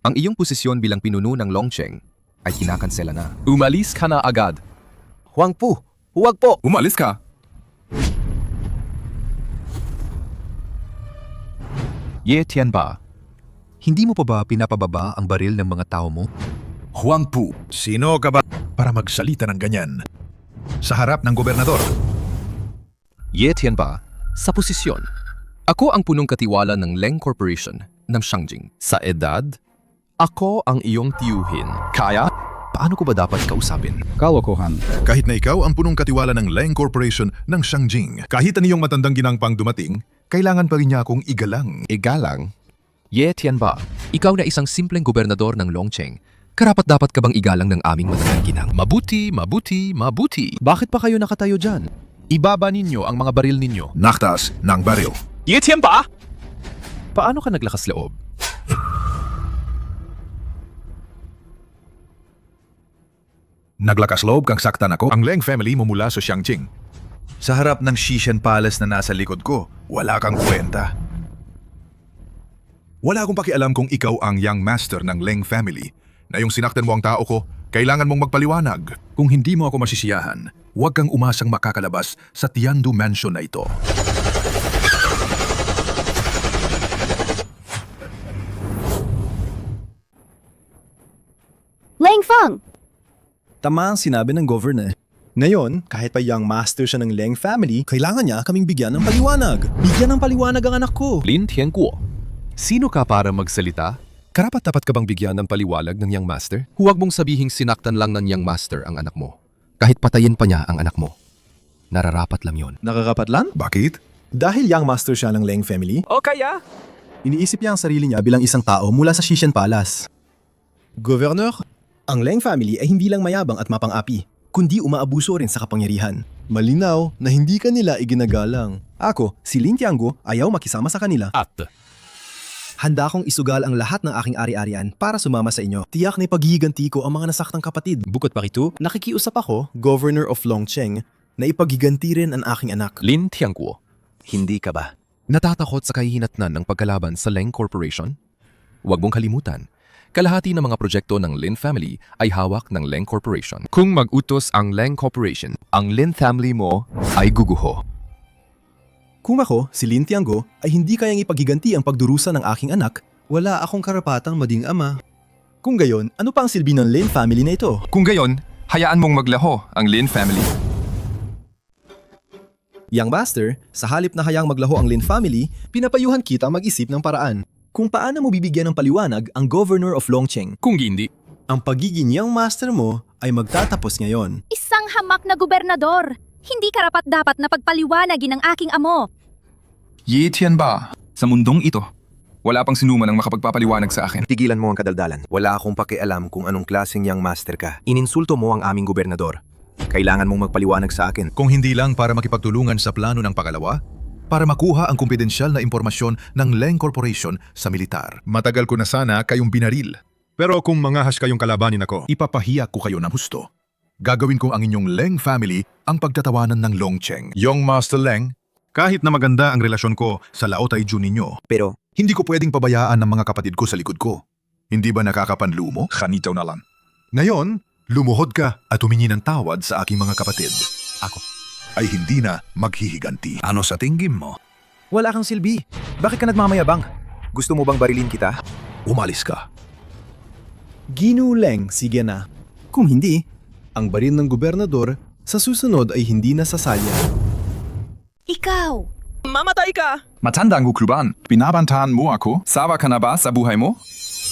G: ang iyong posisyon bilang pinuno ng Longcheng ay kinakansela na.
H: umalis ka na agad.
M: Huang Pu, huwag po.
D: Umalis ka.
G: Ye Tianba,
L: Hindi mo pa ba pinapababa ang baril ng mga tao mo? Huang Pu, sino ka ba para magsalita ng ganyan? Sa harap ng gobernador.
G: Ye Tianba, sa posisyon. Ako ang punong katiwala ng Leng Corporation ng Shangjing. Sa edad, ako ang iyong tiyuhin. Kaya, paano ko ba dapat kausapin?
H: Kawakohan.
L: Kahit na ikaw ang punong katiwala ng Leng Corporation ng Shangjing, kahit na iyong matandang ginangpang dumating, kailangan pa rin niya akong igalang.
G: Igalang? Ye Tianba, ikaw na isang simpleng gobernador ng Longcheng. Karapat-dapat ka bang igalang ng aming matandang ginang? Mabuti, mabuti, mabuti.
M: Bakit pa kayo nakatayo dyan?
G: Ibaba ninyo ang mga baril ninyo.
L: Naktas ng baril.
H: Ye Tianba!
G: Paano ka naglakas loob?
L: Naglakas loob kang saktan ako. Ang Leng family mo mula sa Xiangqing. Sa harap ng Xishan Palace na nasa likod ko, wala kang kwenta. Wala akong pakialam kung ikaw ang Young Master ng Leng family. Na yung sinaktan mo ang tao ko, kailangan mong magpaliwanag. Kung hindi mo ako masisiyahan, huwag kang umasang makakalabas sa Tiandu Mansion na ito.
B: Leng Feng.
M: Tama ang sinabi ng governor. Ngayon, kahit pa Young Master siya ng Leng family, kailangan niya kaming bigyan ng paliwanag. Bigyan ng paliwanag ang anak ko.
G: Lin Tianguo, sino ka para magsalita? Karapat-dapat ka bang bigyan ng paliwalag ng Young Master? Huwag mong sabihing sinaktan lang ng Young Master ang anak mo. Kahit patayin pa niya ang anak mo. Nararapat lang yon.
M: Nakakapatlan?
L: Bakit?
M: Dahil Young Master siya ng Leng family,
H: O kaya?
M: iniisip niya ang sarili niya bilang isang tao mula sa Xishan Palace. Governor, ang Leng family ay hindi lang mayabang at mapang-api, kundi umaabuso rin sa kapangyarihan. Malinaw na hindi ka nila iginagalang. Ako, si Lin Tianggo, ayaw makisama sa kanila.
H: At
M: Handa akong isugal ang lahat ng aking ari-arian para sumama sa inyo. Tiyak na ipaghihiganti ko ang mga nasaktang kapatid. Bukod pa rito, nakikiusap ako, Governor of Longcheng, na ipaghiganti rin ang aking anak.
G: Lin Tianguo,
I: Hindi ka ba?
G: natatakot sa kahihinatnan ng pagkalaban sa Leng Corporation? Huwag mong kalimutan, kalahati ng mga proyekto ng Lin family ay hawak ng Leng Corporation. Kung mag-utos ang Leng Corporation, ang Lin family mo ay guguho.
M: Kung ako, si Lin Tianggo, ay hindi kayang ipaghiganti ang pagdurusa ng aking anak, wala akong karapatang maging ama. Kung gayon, ano pa ang silbi ng Lin family na ito?
D: Kung gayon, hayaan mong maglaho ang Lin family.
M: Young Master, sa halip na hayang maglaho ang Lin family, pinapayuhan kita mag-isip ng paraan. Kung paano mo bibigyan ng paliwanag ang Governor of Longcheng.
H: kung hindi,
M: Ang pagiging Young Master mo ay magtatapos ngayon.
E: Isang hamak na gobernador. Hindi karapat-dapat na pagpaliwanagin ng aking amo.
D: Ye Tianba, sa mundong ito, wala pang sinuman ang makapagpapaliwanag sa akin.
I: Tigilan mo ang kadaldalan. Wala akong pakialam kung anong klaseng Young Master ka. Ininsulto mo ang aming gobernador. Kailangan mong magpaliwanag sa akin.
L: Kung hindi lang para makipagtulungan sa plano ng pangalawa, para makuha ang kumpidensyal na impormasyon ng Leng Corporation sa militar. Matagal ko na sana kayong binaril. Pero kung mangahas kayong kalabanin ako, ipapahiya ko kayo ng husto. Gagawin ko ang inyong Leng family ang pagtatawanan ng Longcheng. Young Master Leng, kahit na maganda ang relasyon ko sa Laotay Jun ninyo,
I: Pero,
L: hindi ko pwedeng pabayaan ang mga kapatid ko sa likod ko. Hindi ba nakakapanlumo? Kanitaw na lang. Ngayon, lumuhod ka at humingi ng tawad sa aking mga kapatid. Ako ay hindi na maghihiganti. Ano sa tingin mo?
I: wala kang silbi. Bakit ka nagmamayabang? Gusto mo bang barilin kita?
L: Umalis ka.
M: Ginuleng, sige na. Kung hindi, ang baril ng gobernador sa susunod ay hindi na sasalya.
E: Ikaw!
C: Mamatay ka!
D: Matandang ukruban, binabantaan mo ako? Sawa ka na ba sa buhay mo?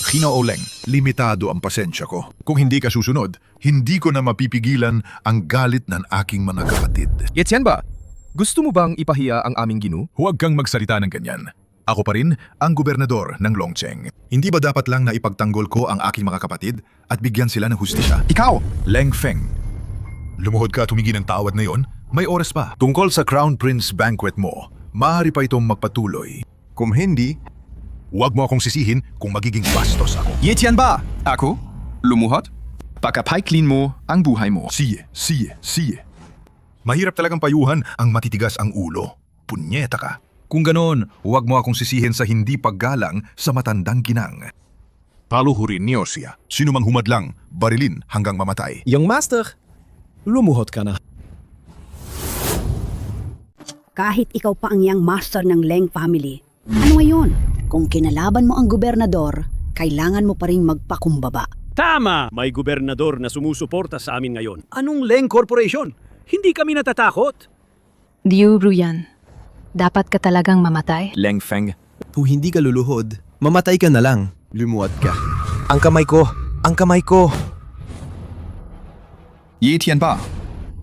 L: Ginoo Leng, limitado ang pasensya ko. Kung hindi ka susunod, hindi ko na mapipigilan ang galit ng aking mga kapatid.
G: Yetian ba? Gusto mo bang ipahiya ang aming ginu?
L: Huwag kang magsalita ng ganyan. Ako pa rin ang gobernador ng Longcheng. Hindi ba dapat lang na ipagtanggol ko ang aking mga kapatid at bigyan sila ng hustisya? Ikaw, Leng Feng. Lumuhod ka at humingi ng tawad ngayon? May oras pa. Tungkol sa Crown Prince Banquet mo, maaari pa itong magpatuloy. Kung hindi, huwag mo akong sisihin kung magiging bastos ako.
D: Yetian ba? Ako? Lumuhod? Pakapaiklin mo ang buhay mo.
L: Siye. Mahirap talagang payuhan ang matitigas ang ulo. Punyeta ka. Kung ganoon, huwag mo akong sisihin sa hindi paggalang sa matandang ginang. Paluhurin niyo siya. Sino mang humadlang, barilin hanggang mamatay.
M: Young Master, lumuhod ka na.
J: Kahit ikaw pa ang young master ng Leng family, ano ngayon? Kung kinalaban mo ang gobernador, kailangan mo pa rin magpakumbaba.
A: Tama! May gobernador na sumusuporta sa amin ngayon. Anong Leng Corporation? Hindi kami natatakot.
C: Liu Ruyan, dapat ka talagang mamatay?
I: Leng Feng,
M: Kung hindi ka luluhod, mamatay ka na lang. Lumuhod ka.
I: ang kamay ko! Ang kamay ko!
D: Yetian ba?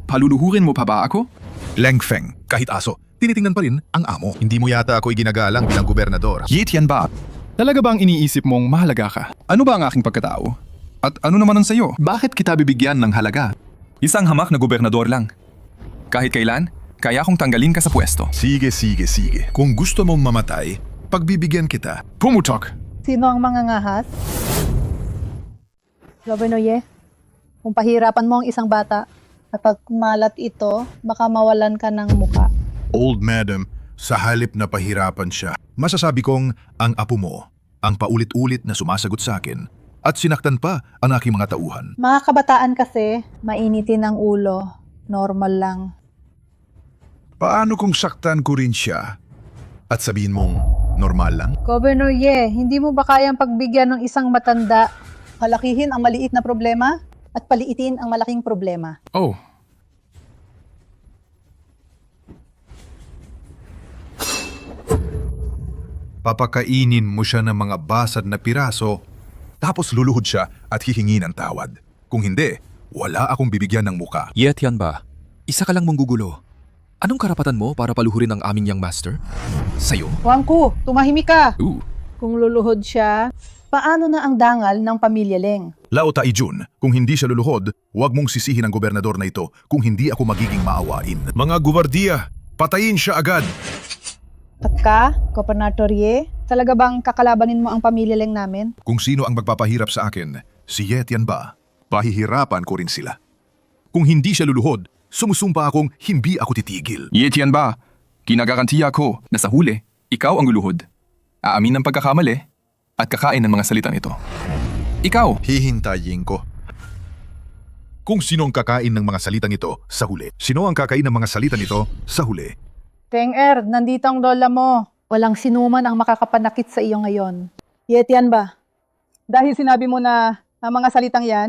D: Paluluhurin mo pa ba ako?
L: Leng Feng, kahit aso, tinitingnan pa rin ang amo. Hindi mo yata ako iginagalang bilang gobernador.
D: Yetian ba? Talaga bang iniisip mong mahalaga ka? Ano ba ang aking pagkatao? At ano naman ang sayo? Bakit kita bibigyan ng halaga? Isang hamak na gobernador lang. Kahit kailan, kaya kong tanggalin ka sa pwesto.
L: Sige. Kung gusto mong mamatay, pagbibigyan kita.
D: Pumutok!
F: Sino ang mangangahas? Governor Ye, kung pahirapan mo ang isang bata, kapag malat ito, baka mawalan ka ng muka.
L: Old madam, sa halip na pahirapan siya, masasabi kong ang apo mo, ang paulit-ulit na sumasagot sa akin, at sinaktan pa ang aking mga tauhan.
F: Mga kabataan kasi, mainitin ang ulo. Normal lang.
L: Paano kung saktan ko rin siya at sabihin mong normal lang?
F: Governor Ye, hindi mo ba kayang pagbigyan ng isang matanda, palakihin ang maliit na problema at paliitin ang malaking problema?
D: Oh.
L: Papakainin mo siya ng mga basad na piraso, tapos luluhod siya at hihingi ng tawad. Kung hindi, wala akong bibigyan ng muka.
G: Yetian ba? Isa ka lang manggugulo. Anong karapatan mo para paluhurin ang aming young master? Sa'yo?
F: Wangku, tumahimik ka!
G: Kung
F: luluhod siya, paano na ang dangal ng pamilya Leng?
L: Laota Ijun, kung hindi siya luluhod, huwag mong sisihin ang gobernador na ito kung hindi ako magiging maawain. Mga guwardiya, patayin siya agad!
F: At ka, Gobernador Ye, talaga bang kakalabanin mo ang pamilya Leng namin?
L: Kung sino ang magpapahirap sa akin, si Yetian ba? Pahihirapan ko rin sila. Kung hindi siya luluhod, sumusumpa akong hindi ako titigil.
D: Yetian ba? Kinagarantiya ko na sa huli, ikaw ang luluhod. Aamin ng pagkakamali at kakain ng mga salitang ito. Ikaw!
L: Hihintayin ko. Kung sino ang kakain ng mga salitang ito sa huli. Sino ang kakain ng mga salitang ito sa huli?
F: Teng-er, nandito ang lola mo. Walang sinuman ang makakapanakit sa iyo ngayon. Yetian ba? Dahil sinabi mo na ang mga salitang yan,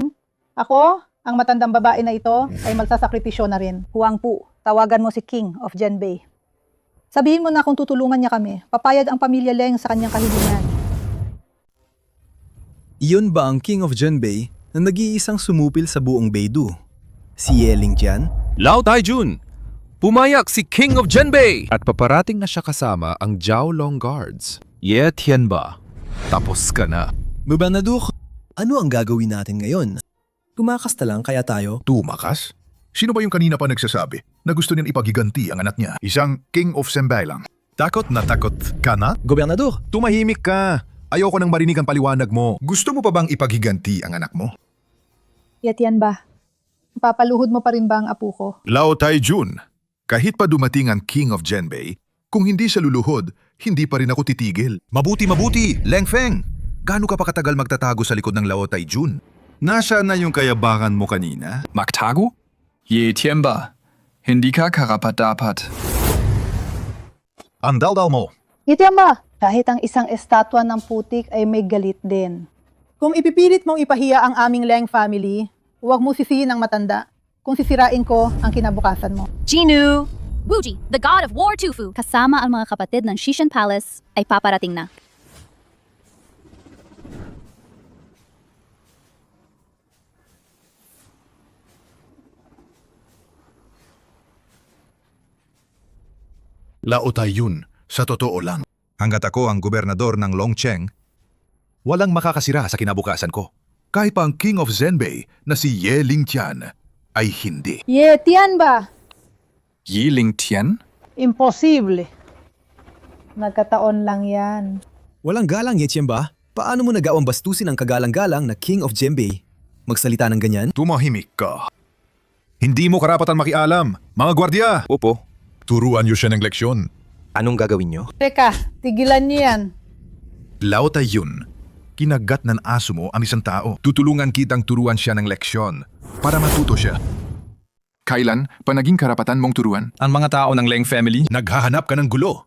F: ako, ang matandang babae na ito, ay magsasakripisyo na rin. Huangpu, tawagan mo si King of Genbei. Sabihin mo na kung tutulungan niya kami, papayag ang pamilya Leng sa kanyang kahilingan.
M: Iyon ba ang King of Genbei na nag-iisang sumupil sa buong Beidou? Si Yeling Jian?
G: Lao Taijun! Pumayak si King of Genbei! At paparating na siya kasama ang Jiaolong Guards. Yetian ba? Tapos ka na.
M: Gobernador, ano ang gagawin natin ngayon? Tumakas na lang kaya tayo?
L: Tumakas? Sino ba yung kanina pa nagsasabi na gusto niyang ipagiganti ang anak niya? Isang King of Zembay lang. Takot na takot ka na?
M: Gobernador,
L: Tumahimik ka. Ayoko nang marinig ang paliwanag mo. Gusto mo pa bang ipagiganti ang anak mo?
F: Yatian ba? Papaluhod mo pa rin ba ang apo ko?
L: Lao Taijun, kahit pa dumating ang King of Zembay, kung hindi siya luluhod, hindi pa rin ako titigil.
I: Mabuti, Leng Feng! Gaano ka pa katagal magtatago sa likod ng Lao Taijun?
D: Nasaan na yung kayabangan mo kanina?
H: Magtago?
D: Ye Tianba, hindi ka karapat-dapat.
L: Ang daldal mo.
F: Yatian ba? Kahit ang isang estatwa ng putik ay may galit din. Kung ipipilit mong ipahiya ang aming Leng family, huwag mo sisihin ang matanda kung sisirain ko ang kinabukasan mo.
E: Jinu! Wuji, the god of war Tufu.
B: Kasama ang mga kapatid ng Shishan Palace ay paparating na.
L: Lao Taiyun, sa totoo lang.
I: Hanggat ako ang gobernador ng Longcheng, walang makakasira sa kinabukasan ko.
L: Kahit pa ang King of Zembay na si Ye Lingtian ay hindi.
F: Yatian ba?
D: Yiling Tian?
F: Imposible. Nagkataon lang yan.
M: Walang galang, Yetian ba? Paano mo nagawang bastusin ang kagalang-galang na King of Zembay? Magsalita ng ganyan?
L: Tumahimik ka. Hindi mo karapatan makialam. Mga gwardya!
I: Opo,
L: Turuan niyo siya ng leksyon.
I: anong gagawin nyo?
F: Teka, tigilan niyo yan.
L: Lao Taiyun, kinagat ng aso mo ang isang tao. Tutulungan kitang turuan siya ng leksyon para matuto siya.
D: Kailan pa naging karapatan mong turuan?
H: Ang mga tao ng Leng family?
L: Naghahanap ka ng gulo.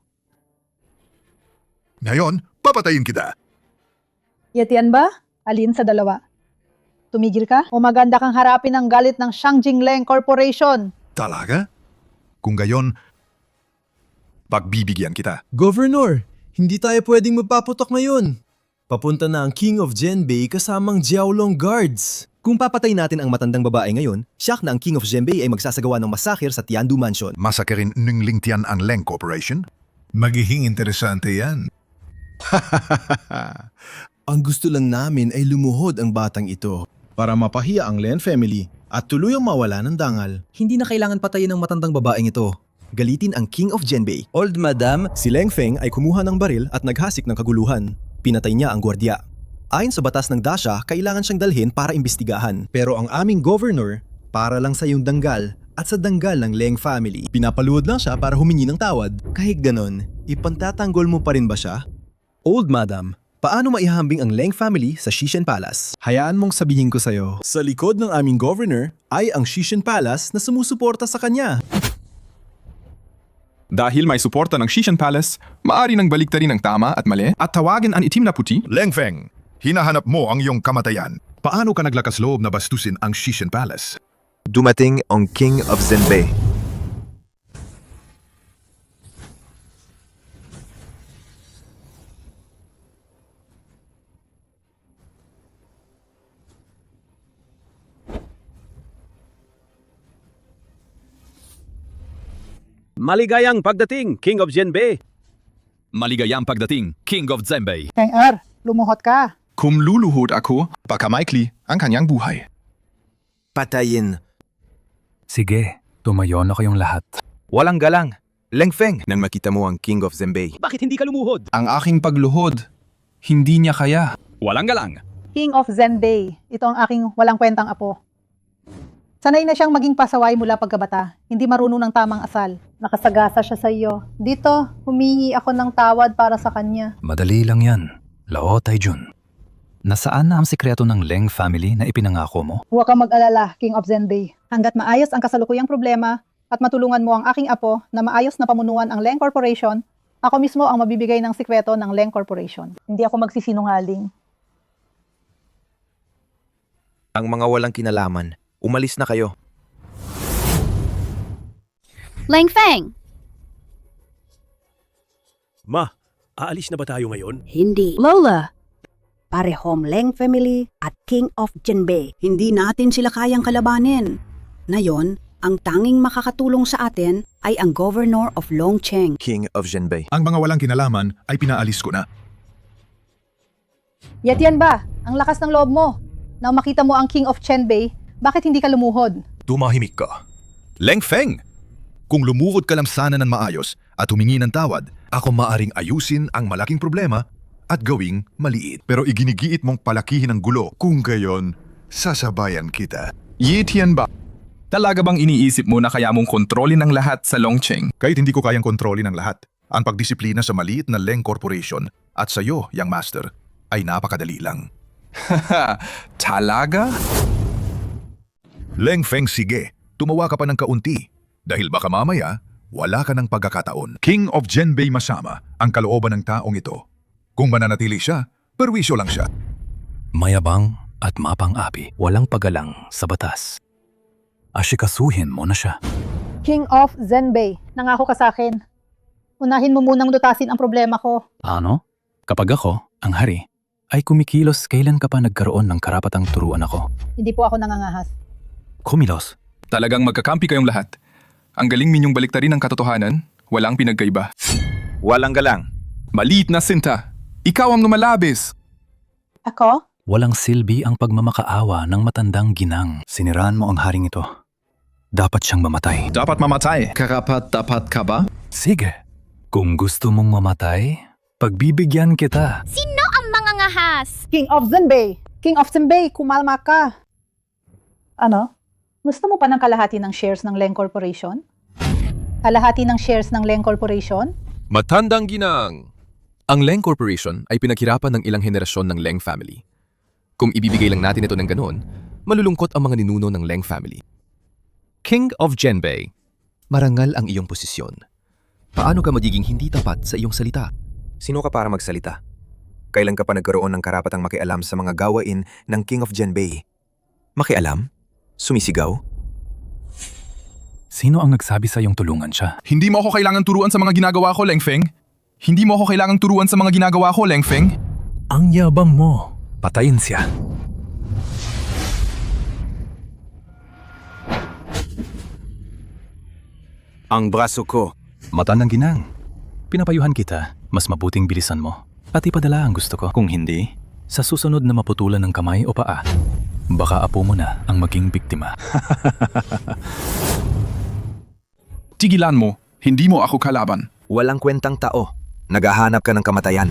L: Ngayon, papatayin kita.
F: Yatian ba? Alin sa dalawa? Tumigil ka? O maganda kang harapin ang galit ng Shangjing Leng Corporation?
L: Talaga? Kung gayon, pagbibigyan kita.
M: Governor, hindi tayo pwedeng magpaputok ngayon. Papunta na ang King of Zembay kasamang Jiaolong Guards. Kung papatay natin ang matandang babae ngayon, siyak na ang King of Zembay ay magsasagawa ng masakir sa Tiandu Mansion.
L: Masakirin ng Lingtian ang Leng Corporation? Magiging interesante yan.
M: Ang gusto lang namin ay lumuhod ang batang ito para mapahiya ang Lin family at tuluyang mawala ng dangal. Hindi na kailangan patayin ang matandang babaeng ito. Galitin ang King of Zembay. Old Madam, si Leng Feng ay kumuha ng baril at naghasik ng kaguluhan. Pinatay niya ang gwardiya. Ayon sa batas ng Dasha, kailangan siyang dalhin para imbestigahan. Pero ang aming governor, para lang sa iyong danggal at sa danggal ng Leng family. Pinapaluhod lang siya para humingi ng tawad. Kahit ganon, ipantatanggol mo pa rin ba siya? Old Madam, paano maihahambing ang Leng family sa Shishan Palace? Hayaan mong sabihin ko sa'yo, sa likod ng aming governor ay ang Shishan Palace na sumusuporta sa kanya.
D: Dahil may suporta ng Shishan Palace, maari nang baliktarin ang tama at mali at tawagin ang itim na puti.
L: Leng Feng, hinahanap mo ang iyong kamatayan. Paano ka naglakas loob na bastusin ang Shishan Palace?
I: Dumating ang King of Zembay.
A: Maligayang pagdating, King of Zembay.
H: Maligayang pagdating, King of Zembay.
F: Kang Er, lumuhot ka.
D: Kung luluhod ako, pakamaikli ang kanyang buhay.
I: Patayin.
H: Sige, tumayo na kayong lahat.
I: Walang galang. Leng Feng, nang makita mo ang King of Zembay.
A: Bakit hindi ka lumuhod?
D: Ang aking pagluhod, hindi niya kaya.
H: Walang galang.
F: King of Zembay, ito ang aking walang kwentang apo. Sanay na siyang maging pasaway mula pagkabata. Hindi marunong ng tamang asal. Nakasagasa siya sa iyo. Dito, humingi ako ng tawad para sa kanya.
H: Madali lang yan, Lao Taijun. Nasaan na ang sikreto ng Leng family na ipinangako mo?
F: Huwag kang mag-alala, King of Zembay. Hanggat maayos ang kasalukuyang problema at matulungan mo ang aking apo na maayos na pamunuan ang Leng Corporation, ako mismo ang mabibigay ng sikreto ng Leng Corporation. Hindi ako magsisinungaling.
I: Ang mga walang kinalaman, umalis na kayo.
B: Leng Feng!
A: Ma, aalis na ba tayo ngayon?
J: Hindi. Lola, parehong Leng family at King of Zembay. Hindi natin sila kayang kalabanin. Ngayon, ang tanging makakatulong sa atin ay ang Governor of Longcheng.
I: King of Zembay.
L: Ang mga walang kinalaman ay pinaalis ko na.
F: Yatian ba? Ang lakas ng loob mo. Nang makita mo ang King of Zembay, bakit hindi ka lumuhod?
L: Tumahimik ka. Leng Feng! Kung lumuhod ka lang sana ng maayos at humingi ng tawad, ako maaring ayusin ang malaking problema at gawing maliit. Pero iginigiit mong palakihin ang gulo. Kung gayon, sasabayan kita.
D: Yi Tianba. Talaga bang iniisip mo na kaya mong kontrolin ang lahat sa Longcheng?
L: Kahit hindi ko kayang kontrolin ang lahat, ang pagdisiplina sa maliit na Leng Corporation at sa iyo, Young Master, ay napakadali lang.
D: Haha, talaga?
L: Leng Feng, sige, tumawa ka pa ng kaunti. Dahil baka mamaya, wala ka ng pagkakataon. King of Genbei Masama ang kalooban ng taong ito. Kung mananatili siya, perwisyo lang siya.
H: Mayabang at mapang-api, walang pagalang sa batas. Asikasuhin mo na siya.
F: King of Zenbei, nangako ka sa akin. Unahin mo munang lutasin ang problema ko.
H: Ano? Kapag ako, ang hari, ay kumikilos kailan ka pa nagkaroon ng karapatang turuan ako?
F: Hindi po ako nangangahas.
H: Kumilos.
D: Talagang magkakampi kayong lahat. Ang galing ninyong baliktarin ang katotohanan, walang pinagkaiba.
I: Walang galang.
D: Maliit na sinta. Ikaw ang lumalabis.
F: Ako?
H: Walang silbi ang pagmamakaawa ng matandang ginang. Siniraan mo ang haring ito. Dapat siyang mamatay.
D: Dapat mamatay. Karapat-dapat ka ba?
H: Sige. Kung gusto mong mamatay, pagbibigyan kita.
E: Sino ang mangangahas?
F: King of Zenbei! King of Zenbei, kumalma ka! Ano? Gusto mo pa ng kalahati ng shares ng Leng Corporation? Kalahati ng shares ng Leng Corporation?
G: Matandang ginang! Ang Leng Corporation ay pinaghirapan ng ilang henerasyon ng Leng family. Kung ibibigay lang natin ito ng ganoon, malulungkot ang mga ninuno ng Leng family. King of Genbei, marangal ang iyong posisyon. Paano ka magiging hindi tapat sa iyong salita?
I: Sino ka para magsalita? Kailan ka pa nagkaroon ng karapatang makialam sa mga gawain ng King of Genbei? Makialam? Sumisigaw?
H: Sino ang nagsabi sa iyong tulungan siya?
D: Hindi mo ako kailangan turuan sa mga ginagawa ko, Leng Feng. Hindi mo ako kailangan turuan sa mga ginagawa ko, Leng Feng.
H: Ang yabang mo. Patayin siya.
I: Ang braso ko.
H: Matandang ginang. Pinapayuhan kita. Mas mabuting bilisan mo. At ipadala ang gusto ko. Kung hindi, sa susunod na maputulan ng kamay o paa, baka apo mo na ang maging biktima.
D: Tigilan mo. Hindi mo ako kalaban.
I: Walang kwentang tao. Naghahanap ka ng kamatayan.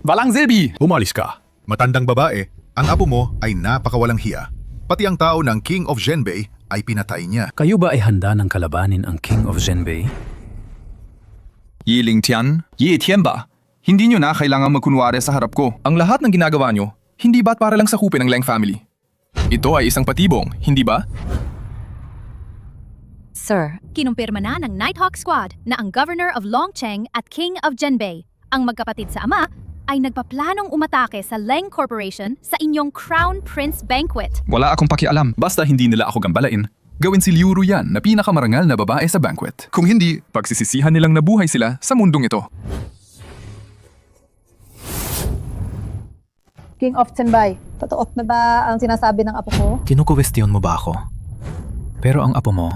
D: Walang silbi!
L: Umalis ka. Matandang babae, ang apo mo ay napakawalang hiya. Pati ang tao ng King of Genbei ay pinatay niya.
H: Kayo ba ay handa ng kalabanin ang King of Genbei?
D: Yi Lingtian, Yi Tianba. Hindi nyo na kailangan magkunwari sa harap ko. Ang lahat ng ginagawa nyo, hindi ba't para lang sakupin ng Leng family? Ito ay isang patibong, hindi ba?
C: Sir,
E: Kinumpirma na ng Nighthawk Squad na ang Governor of Longcheng at King of Genbei, ang magkapatid sa ama, ay nagpaplanong umatake sa Leng Corporation sa inyong Crown Prince Banquet.
D: Wala akong pakialam. Basta hindi nila ako gambalain. Gawin si Liu Ruyan na pinakamarangal na babae sa banquet. Kung hindi, pagsisisihan nilang nabuhay sila sa mundong ito.
F: King of Zenbei, totoo na ba ang sinasabi ng apo ko?
H: Kinukuwestiyon mo ba ako? Pero ang apo mo,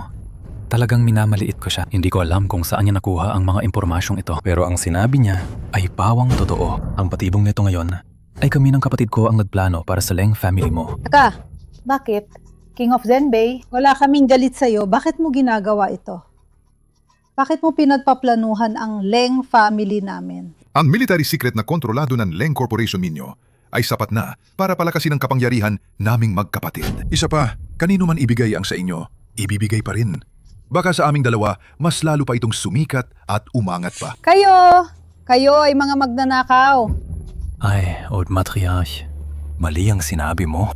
H: talagang minamaliit ko siya. Hindi ko alam kung saan niya nakuha ang mga impormasyong ito. Pero ang sinabi niya ay pawang totoo. Ang patibong nito ngayon ay kami ng kapatid ko ang nagplano para sa Leng family mo.
F: Taka, bakit? King of Zenbei, wala kaming galit sa'yo. Bakit mo ginagawa ito? Bakit mo pinagpaplanuhan ang Leng family namin?
L: Ang military secret na kontrolado ng Leng Corporation ninyo ay sapat na para palakasin ang kapangyarihan naming magkapatid. Isa pa, kanino man ibigay ang sa inyo, ibibigay pa rin. Baka sa aming dalawa, mas lalo pa itong sumikat at umangat pa.
F: Kayo ay mga magnanakaw.
H: Ay, Old Matriarch, mali ang sinabi mo.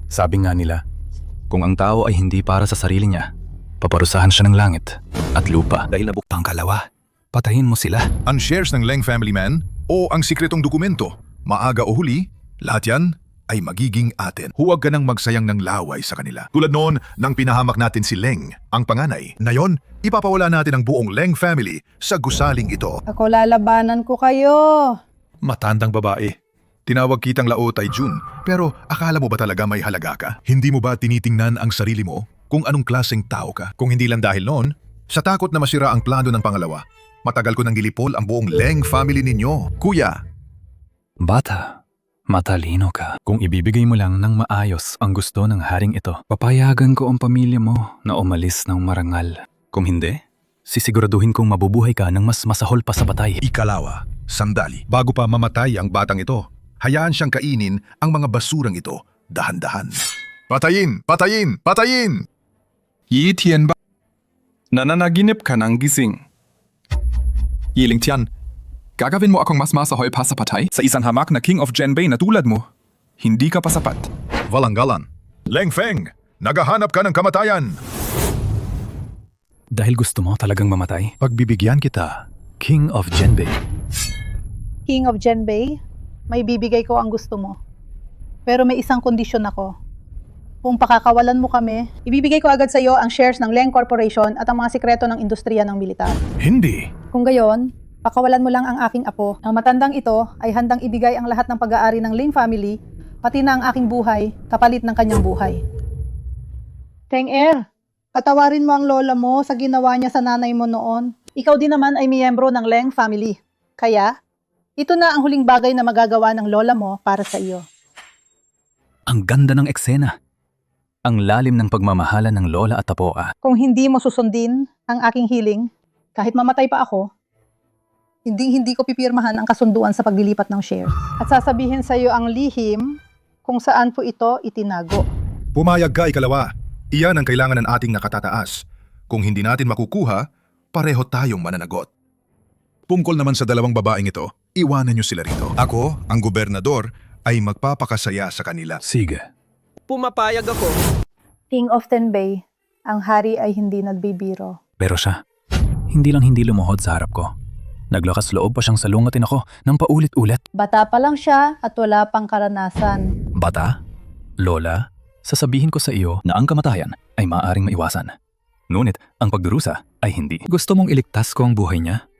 H: Sabi nga nila, kung ang tao ay hindi para sa sarili niya, paparusahan siya ng langit at lupa.
I: Dahil nabuk...
H: Pangkalawa, patayin mo sila.
L: Ang shares ng Leng family man o ang sikretong dokumento, maaga o huli, lahat yan ay magiging atin. Huwag ka nang magsayang ng laway sa kanila. Tulad noon nang pinahamak natin si Leng, ang panganay. Ngayon, ipapawala natin ang buong Leng family sa gusaling ito.
F: Ako lalabanan ko kayo.
L: Matandang babae. Tinawag kitang laot ay June, pero akala mo ba talaga may halaga ka? Hindi mo ba tinitingnan ang sarili mo kung anong klaseng tao ka? Kung hindi lang dahil noon, sa takot na masira ang plano ng pangalawa, matagal ko nang gilipol ang buong Leng family ninyo. Kuya,
H: Bata, Matalino ka. Kung ibibigay mo lang ng maayos ang gusto ng haring ito, papayagan ko ang pamilya mo na umalis ng marangal. Kung hindi, sisiguraduhin kong mabubuhay ka ng mas masahol pa sa patay.
L: Ikalawa, sandali. Bago pa mamatay ang batang ito, hayaan siyang kainin ang mga basurang ito dahan-dahan. Patayin! Patayin! Patayin!
D: Yitian ba? Nananaginip ka ng gising. Yiling Tian, gagawin mo akong mas masahol pa sa patay sa isang hamak na King of Genbei na tulad mo. Hindi ka pa sapat.
L: Valanggalan. Leng Feng, naghahanap ka ng kamatayan.
H: Dahil gusto mo talagang mamatay, pagbibigyan kita, King of Genbei.
F: King of Genbei, may bibigay ko ang gusto mo. Pero may isang kondisyon ako. Kung pakakawalan mo kami, ibibigay ko agad sa iyo ang shares ng Leng Corporation at ang mga sikreto ng industriya ng militar.
L: Hindi.
F: Kung gayon, pakawalan mo lang ang aking apo. Ang matandang ito ay handang ibigay ang lahat ng pag-aari ng Ling family, pati na ang aking buhay, kapalit ng kanyang buhay. Teng-er, patawarin mo ang lola mo sa ginawa niya sa nanay mo noon. Ikaw din naman ay miyembro ng Leng family. Kaya, ito na ang huling bagay na magagawa ng lola mo para sa iyo.
H: Ang ganda ng eksena. Ang lalim ng pagmamahala ng lola at apoa.
F: Kung hindi mo susundin ang aking hiling, kahit mamatay pa ako, hindi ko pipirmahan ang kasunduan sa paglilipat ng shares. At sasabihin sa iyo ang lihim kung saan po ito itinago.
L: Pumayag ka, ikalawa. Iyan ang kailangan ng ating nakatataas. Kung hindi natin makukuha, pareho tayong mananagot. Tungkol naman sa dalawang babaeng ito, iwanan niyo sila rito. Ako, ang gobernador, ay magpapakasaya sa kanila.
H: Sige.
M: Pumapayag ako.
F: King of Tenbei, ang hari ay hindi nagbibiro.
H: Pero siya, hindi lumuhod sa harap ko. Naglakas loob pa siyang salungatin ako ng paulit-ulit.
F: Bata pa lang siya at wala pang karanasan.
H: Bata? Lola? Sasabihin ko sa iyo na ang kamatayan ay maaaring maiwasan. Ngunit ang pagdurusa ay hindi. Gusto mong iligtas ko ang buhay niya?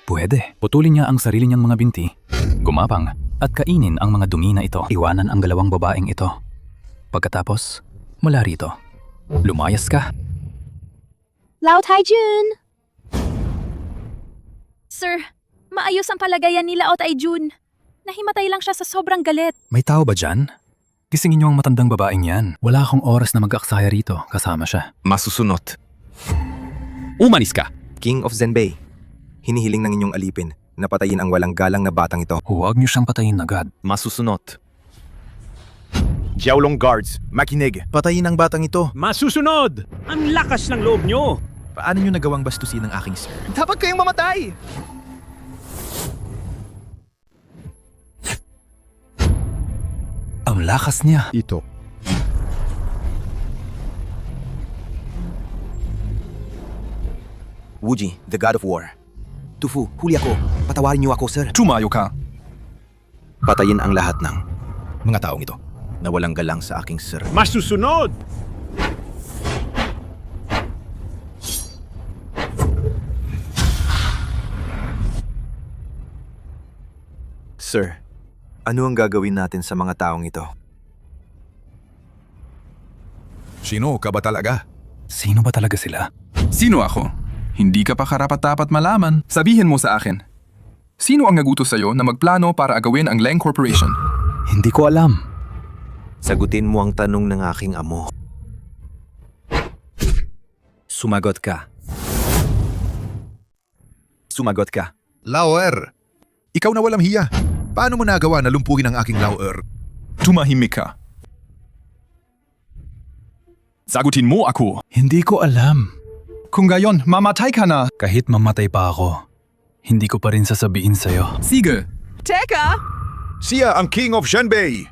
H: Pwede. Putulin niya ang sarili niyang mga binti, gumapang, at kainin ang mga dumi na ito. Iwanan ang dalawang babaeng ito. Pagkatapos, mula rito, lumayas ka.
E: Lao Taijun! Sir, maayos ang palagayan ni Lao Taijun. Nahimatay lang siya sa sobrang galit.
H: May tao ba dyan? Gisingin niyo ang matandang babaeng yan. Wala akong oras na mag-aksaya rito kasama siya.
I: Masusunod.
H: Umanis ka!
I: King of Zenbei, hinihiling ng inyong alipin na patayin ang walang galang na batang ito.
H: Huwag niyo siyang patayin agad.
I: Masusunod. Jiaolong Guards, makinig.
K: Patayin ang batang ito.
A: Masusunod! Ang lakas ng loob nyo!
K: Paano nyo nagawang bastusin ang aking sir?
M: Dapat kayong mamatay!
H: Ang lakas niya.
L: Ito.
I: Wuji, the God of War. Tufu, huli ako. Patawarin niyo ako, sir.
D: Tumayo ka.
I: Patayin ang lahat ng mga taong ito na walang galang sa aking sir.
A: Masusunod!
I: Sir, ano ang gagawin natin sa mga taong ito?
L: Sino ka ba talaga?
H: Sino ba talaga sila?
D: Sino ako? Hindi ka pa karapat-dapat malaman. Sabihin mo sa akin. Sino ang nagutos sa'yo na magplano para agawin ang Leng Corporation?
H: Hindi ko alam.
I: Sagutin mo ang tanong ng aking amo. Sumagot ka. Sumagot ka.
L: Lauer! Ikaw na walang hiya. Paano mo nagawa na lumpuhin ang aking Lauer?
D: Tumahimik ka. Sagutin mo ako.
H: Hindi ko alam.
D: Kung gayon, mamatay ka na.
H: Kahit mamatay pa ako, hindi ko pa rin sasabihin sa'yo.
D: Sige.
M: Teka!
L: Siya ang King of Shenbei!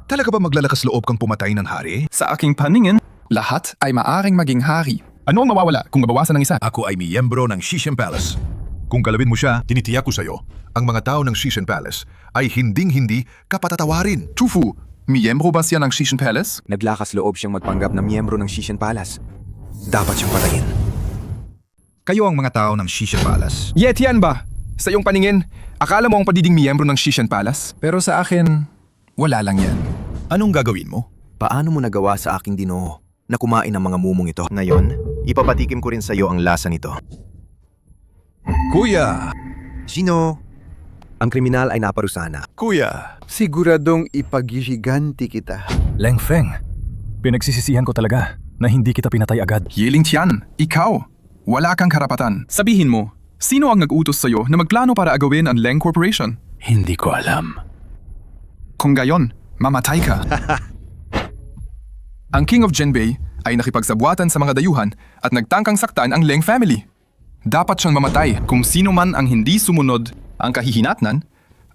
L: Talaga ba maglalakas loob kang pumatay ng hari?
D: Sa aking paningin, lahat ay maaring maging hari. Ano ang mawawala kung mabawasan ng isa?
L: Ako ay miyembro ng Shishin Palace. Kung galawin mo siya, tinitiyak ko sa'yo, ang mga tao ng Shishin Palace ay hinding-hindi kapatatawarin.
D: Tufu, miyembro ba siya ng Shishin Palace?
I: Naglakas loob siyang magpanggap na miyembro ng Shishin Palace. Dapat siyang patayin.
L: Kayo ang mga tao ng Shishin Palace.
D: Yetian ba? Sa iyong paningin, akala mo ang pagiging miyembro ng Shishin Palace? Pero sa akin, wala lang yan.
L: Anong gagawin mo?
I: Paano mo nagawa sa aking dinoo na kumain ang mga mumong ito? Ngayon, ipapatikim ko rin sa iyo ang lasa nito.
L: Kuya!
I: Sino? Ang kriminal ay naparusana.
K: Kuya, siguradong ipagigiganti kita.
H: Leng Feng, pinagsisisihan ko talaga na hindi kita pinatay agad.
D: Yeling Tian, ikaw, wala kang karapatan. Sabihin mo, sino ang nag-utos sa'yo na magplano para agawin ang Leng Corporation?
H: Hindi ko alam.
D: Kung gayon, mamatay ka. Ang King of Jinbei ay nakipagsabuatan sa mga dayuhan at nagtangkang saktan ang Leng family. Dapat siyang mamatay. Kung sino man ang hindi sumunod ang kahihinatnan,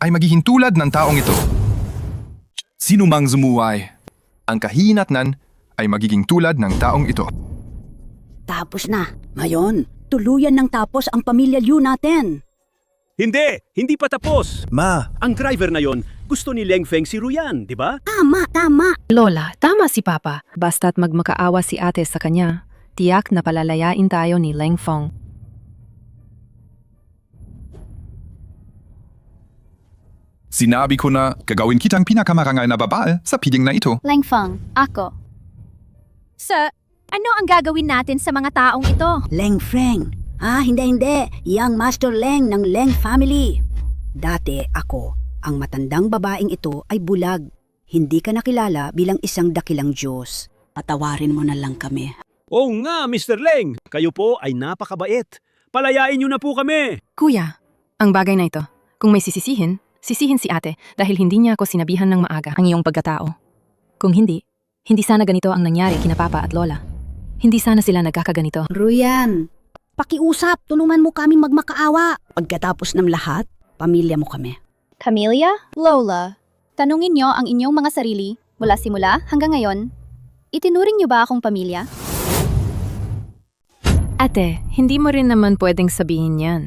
D: ay magiging tulad ng taong ito. Sino mang zumuway, ang kahihinatnan ay magiging tulad ng taong ito.
J: Tapos na. Ngayon, tuluyan ng tapos ang pamilya Liu natin.
A: Hindi pa tapos.
M: Ma,
A: Ang driver na yon, gusto ni Leng Feng si Ruyan, di ba?
J: Tama.
C: Lola, tama si Papa. Basta't magmakaawa si ate sa kanya, tiyak na palalayain tayo ni Leng Feng.
D: Sinabi ko na gagawin kitang pinakamarangal na babae sa piling na ito.
B: Leng Feng, ako.
E: Sir, ano ang gagawin natin sa mga taong ito?
J: Leng Feng. Hindi. Yang Master Leng ng Leng family. Dati ako, ang matandang babaeng ito ay bulag. Hindi ka nakilala bilang isang dakilang Diyos. Patawarin mo na lang kami.
A: Oo nga, Mr. Leng. Kayo po ay napakabait. Palayain niyo na po kami.
C: Kuya, ang bagay na ito, kung may sisihin si ate dahil hindi niya ako sinabihan ng maaga ang iyong pagkatao. Kung hindi sana ganito ang nangyari kina Papa at Lola. Hindi sana sila nagkakaganito.
J: Ruyan, pakiusap, tulungan mo kaming magmakaawa. Pagkatapos ng lahat, pamilya mo kami.
B: Camilla? Lola, tanungin niyo ang inyong mga sarili mula simula hanggang ngayon. Itinuring niyo ba akong pamilya?
C: Ate, hindi mo rin naman pwedeng sabihin yan.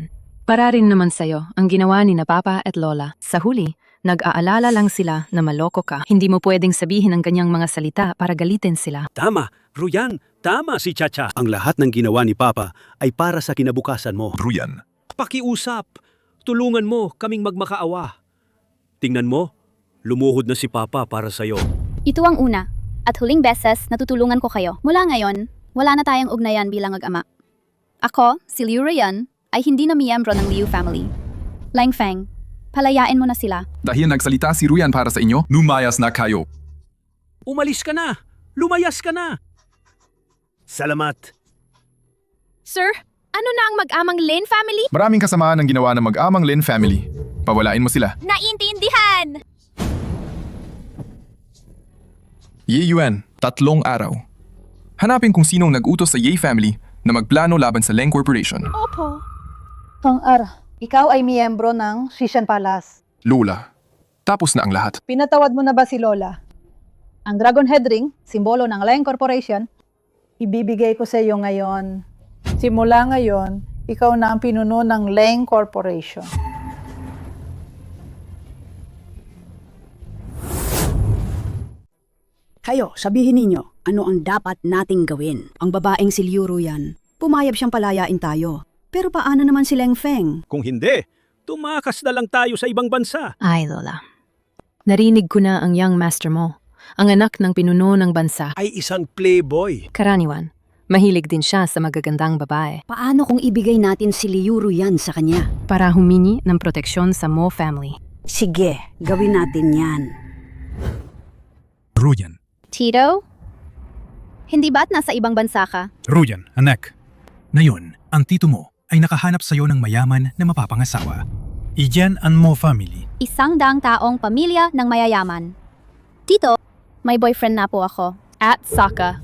C: Para rin naman sa'yo ang ginawa ni na Papa at Lola. Sa huli, nag-aalala lang sila na maloko ka. Hindi mo pwedeng sabihin ang ganyang mga salita para galitin sila.
A: Tama, Ruyan. Tama si Chacha. Ang lahat ng ginawa ni Papa ay para sa kinabukasan mo.
L: Ruyan,
A: Pakiusap. Tulungan mo kaming magmakaawa. Tingnan mo, lumuhod na si Papa para sa'yo.
B: Ito ang una at huling beses na tutulungan ko kayo. Mula ngayon, wala na tayong ugnayan bilang mag-ama. Ako, si Liu Ruyan, ay hindi na miyembro ng Liu family. Leng Feng, palayain mo na sila.
D: Dahil nagsalita si Ruyan para sa inyo, lumayas na kayo.
A: Umalis ka na. Lumayas ka na. Salamat.
E: Sir, ano na ang mag-amang Lin family?
D: Maraming kasamaan ang ginawa ng mag-amang Lin family. Pawalain mo sila.
E: Naiintindihan!
D: Ye Yuan, 3 araw. Hanapin kung sinong nag-utos sa Ye family na magplano laban sa Leng Corporation.
E: Opo.
F: Ikaw ay miyembro ng Shishan Palace.
D: Lola, tapos na ang lahat.
F: Pinatawad mo na ba si Lola? Ang Dragon Head Ring, simbolo ng Leng Corporation, ibibigay ko sa iyo ngayon. Simula ngayon, ikaw na ang pinuno ng Leng Corporation.
J: Kayo, sabihin ninyo, ano ang dapat nating gawin? Ang babaeng si Liu Ruyan, pumayag siyang palayain tayo. Pero paano naman si Leng Feng?
A: Kung hindi, tumakas na lang tayo sa ibang bansa.
C: Ay, Lola. Narinig ko na ang young master mo, ang anak ng pinuno ng bansa.
A: Ay isang playboy.
C: Karaniwan, mahilig din siya sa magagandang babae
J: Paano kung ibigay natin si Liu Ruyan sa kanya?
C: para humingi ng proteksyon sa Mo family.
J: Sige, gawin natin yan.
H: Ruyan.
B: Tito? Hindi ba't nasa ibang bansa ka?
H: Ruyan, anak. Ngayon, ang tito mo ay nakahanap sa'yo ng mayaman na mapapangasawa. Iyan ang Mo family.
B: Isang daang taong pamilya ng mayayaman. Tito, may boyfriend na po ako. At Saka.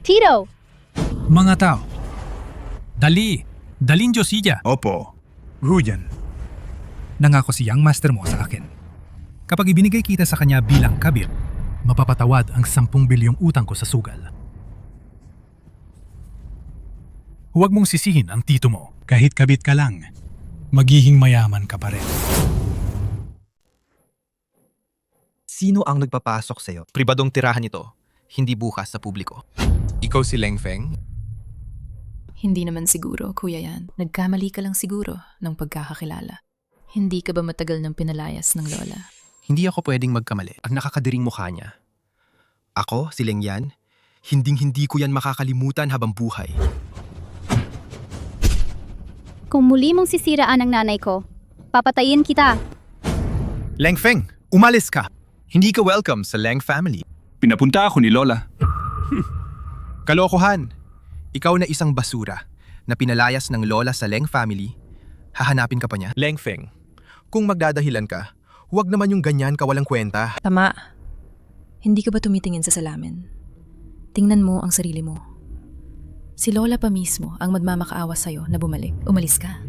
B: Tito!
H: Mga tao, dalin Josiya.
L: opo.
H: Ruyan. Nangako si young master mo sa akin. Kapag ibinigay kita sa kanya bilang kabit, mapapatawad ang 10 bilyong utang ko sa sugal. Huwag mong sisihin ang tito mo. Kahit kabit ka lang, magiging mayaman ka pa rin.
I: Sino ang nagpapasok sa'yo? Pribadong tirahan ito, hindi bukas sa publiko.
G: Ikaw si Leng Feng?
C: Hindi naman siguro, Kuya Yan. Nagkamali ka lang siguro ng pagkakakilala. Hindi ka ba matagal ng pinalayas ng lola?
G: Hindi ako pwedeng magkamali. Ang nakakadiring mukha niya. Ako, si Leng Yan, hinding-hindi ko yan makakalimutan habang buhay.
B: Kung muli mong sisiraan ang nanay ko, Papatayin kita.
D: Leng Feng, umalis ka. Hindi ka welcome sa Leng family.
H: Pinapunta ako ni Lola.
D: Kalokohan. Ikaw na isang basura na pinalayas ng lola sa Leng family. Hahanapin ka pa niya? Leng Feng, kung magdadahilan ka, huwag naman yung ganyan kawalang kwenta.
C: Tama. Hindi ka ba tumitingin sa salamin? Tingnan mo ang sarili mo. Si Lola pa mismo ang magmamakaawa sa'yo na bumalik. Umalis ka.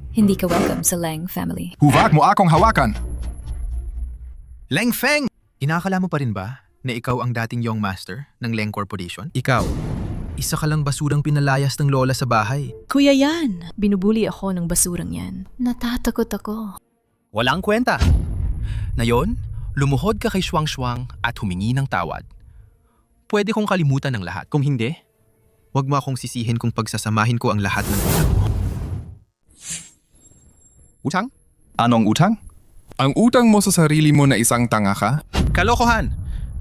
C: Hindi ka welcome sa Lang family.
D: Huwag mo akong hawakan! Leng Feng! Inakala mo pa rin ba na ikaw ang dating young master ng Leng Corporation? Ikaw, isa ka lang basurang pinalayas ng lola sa bahay.
C: Kuya yan! Binubuli ako ng basurang yan. Natatakot ako.
D: Walang kwenta. Ngayon, lumuhod ka kay Shuang at humingi ng tawad. Pwede kong kalimutan ang lahat. Kung hindi, huwag mo akong sisihin kung pagsasamahin ko ang lahat ng utang mo. Utang?
G: Anong utang? Ang utang mo sa sarili mo na isang tanga ka?
D: Kalokohan!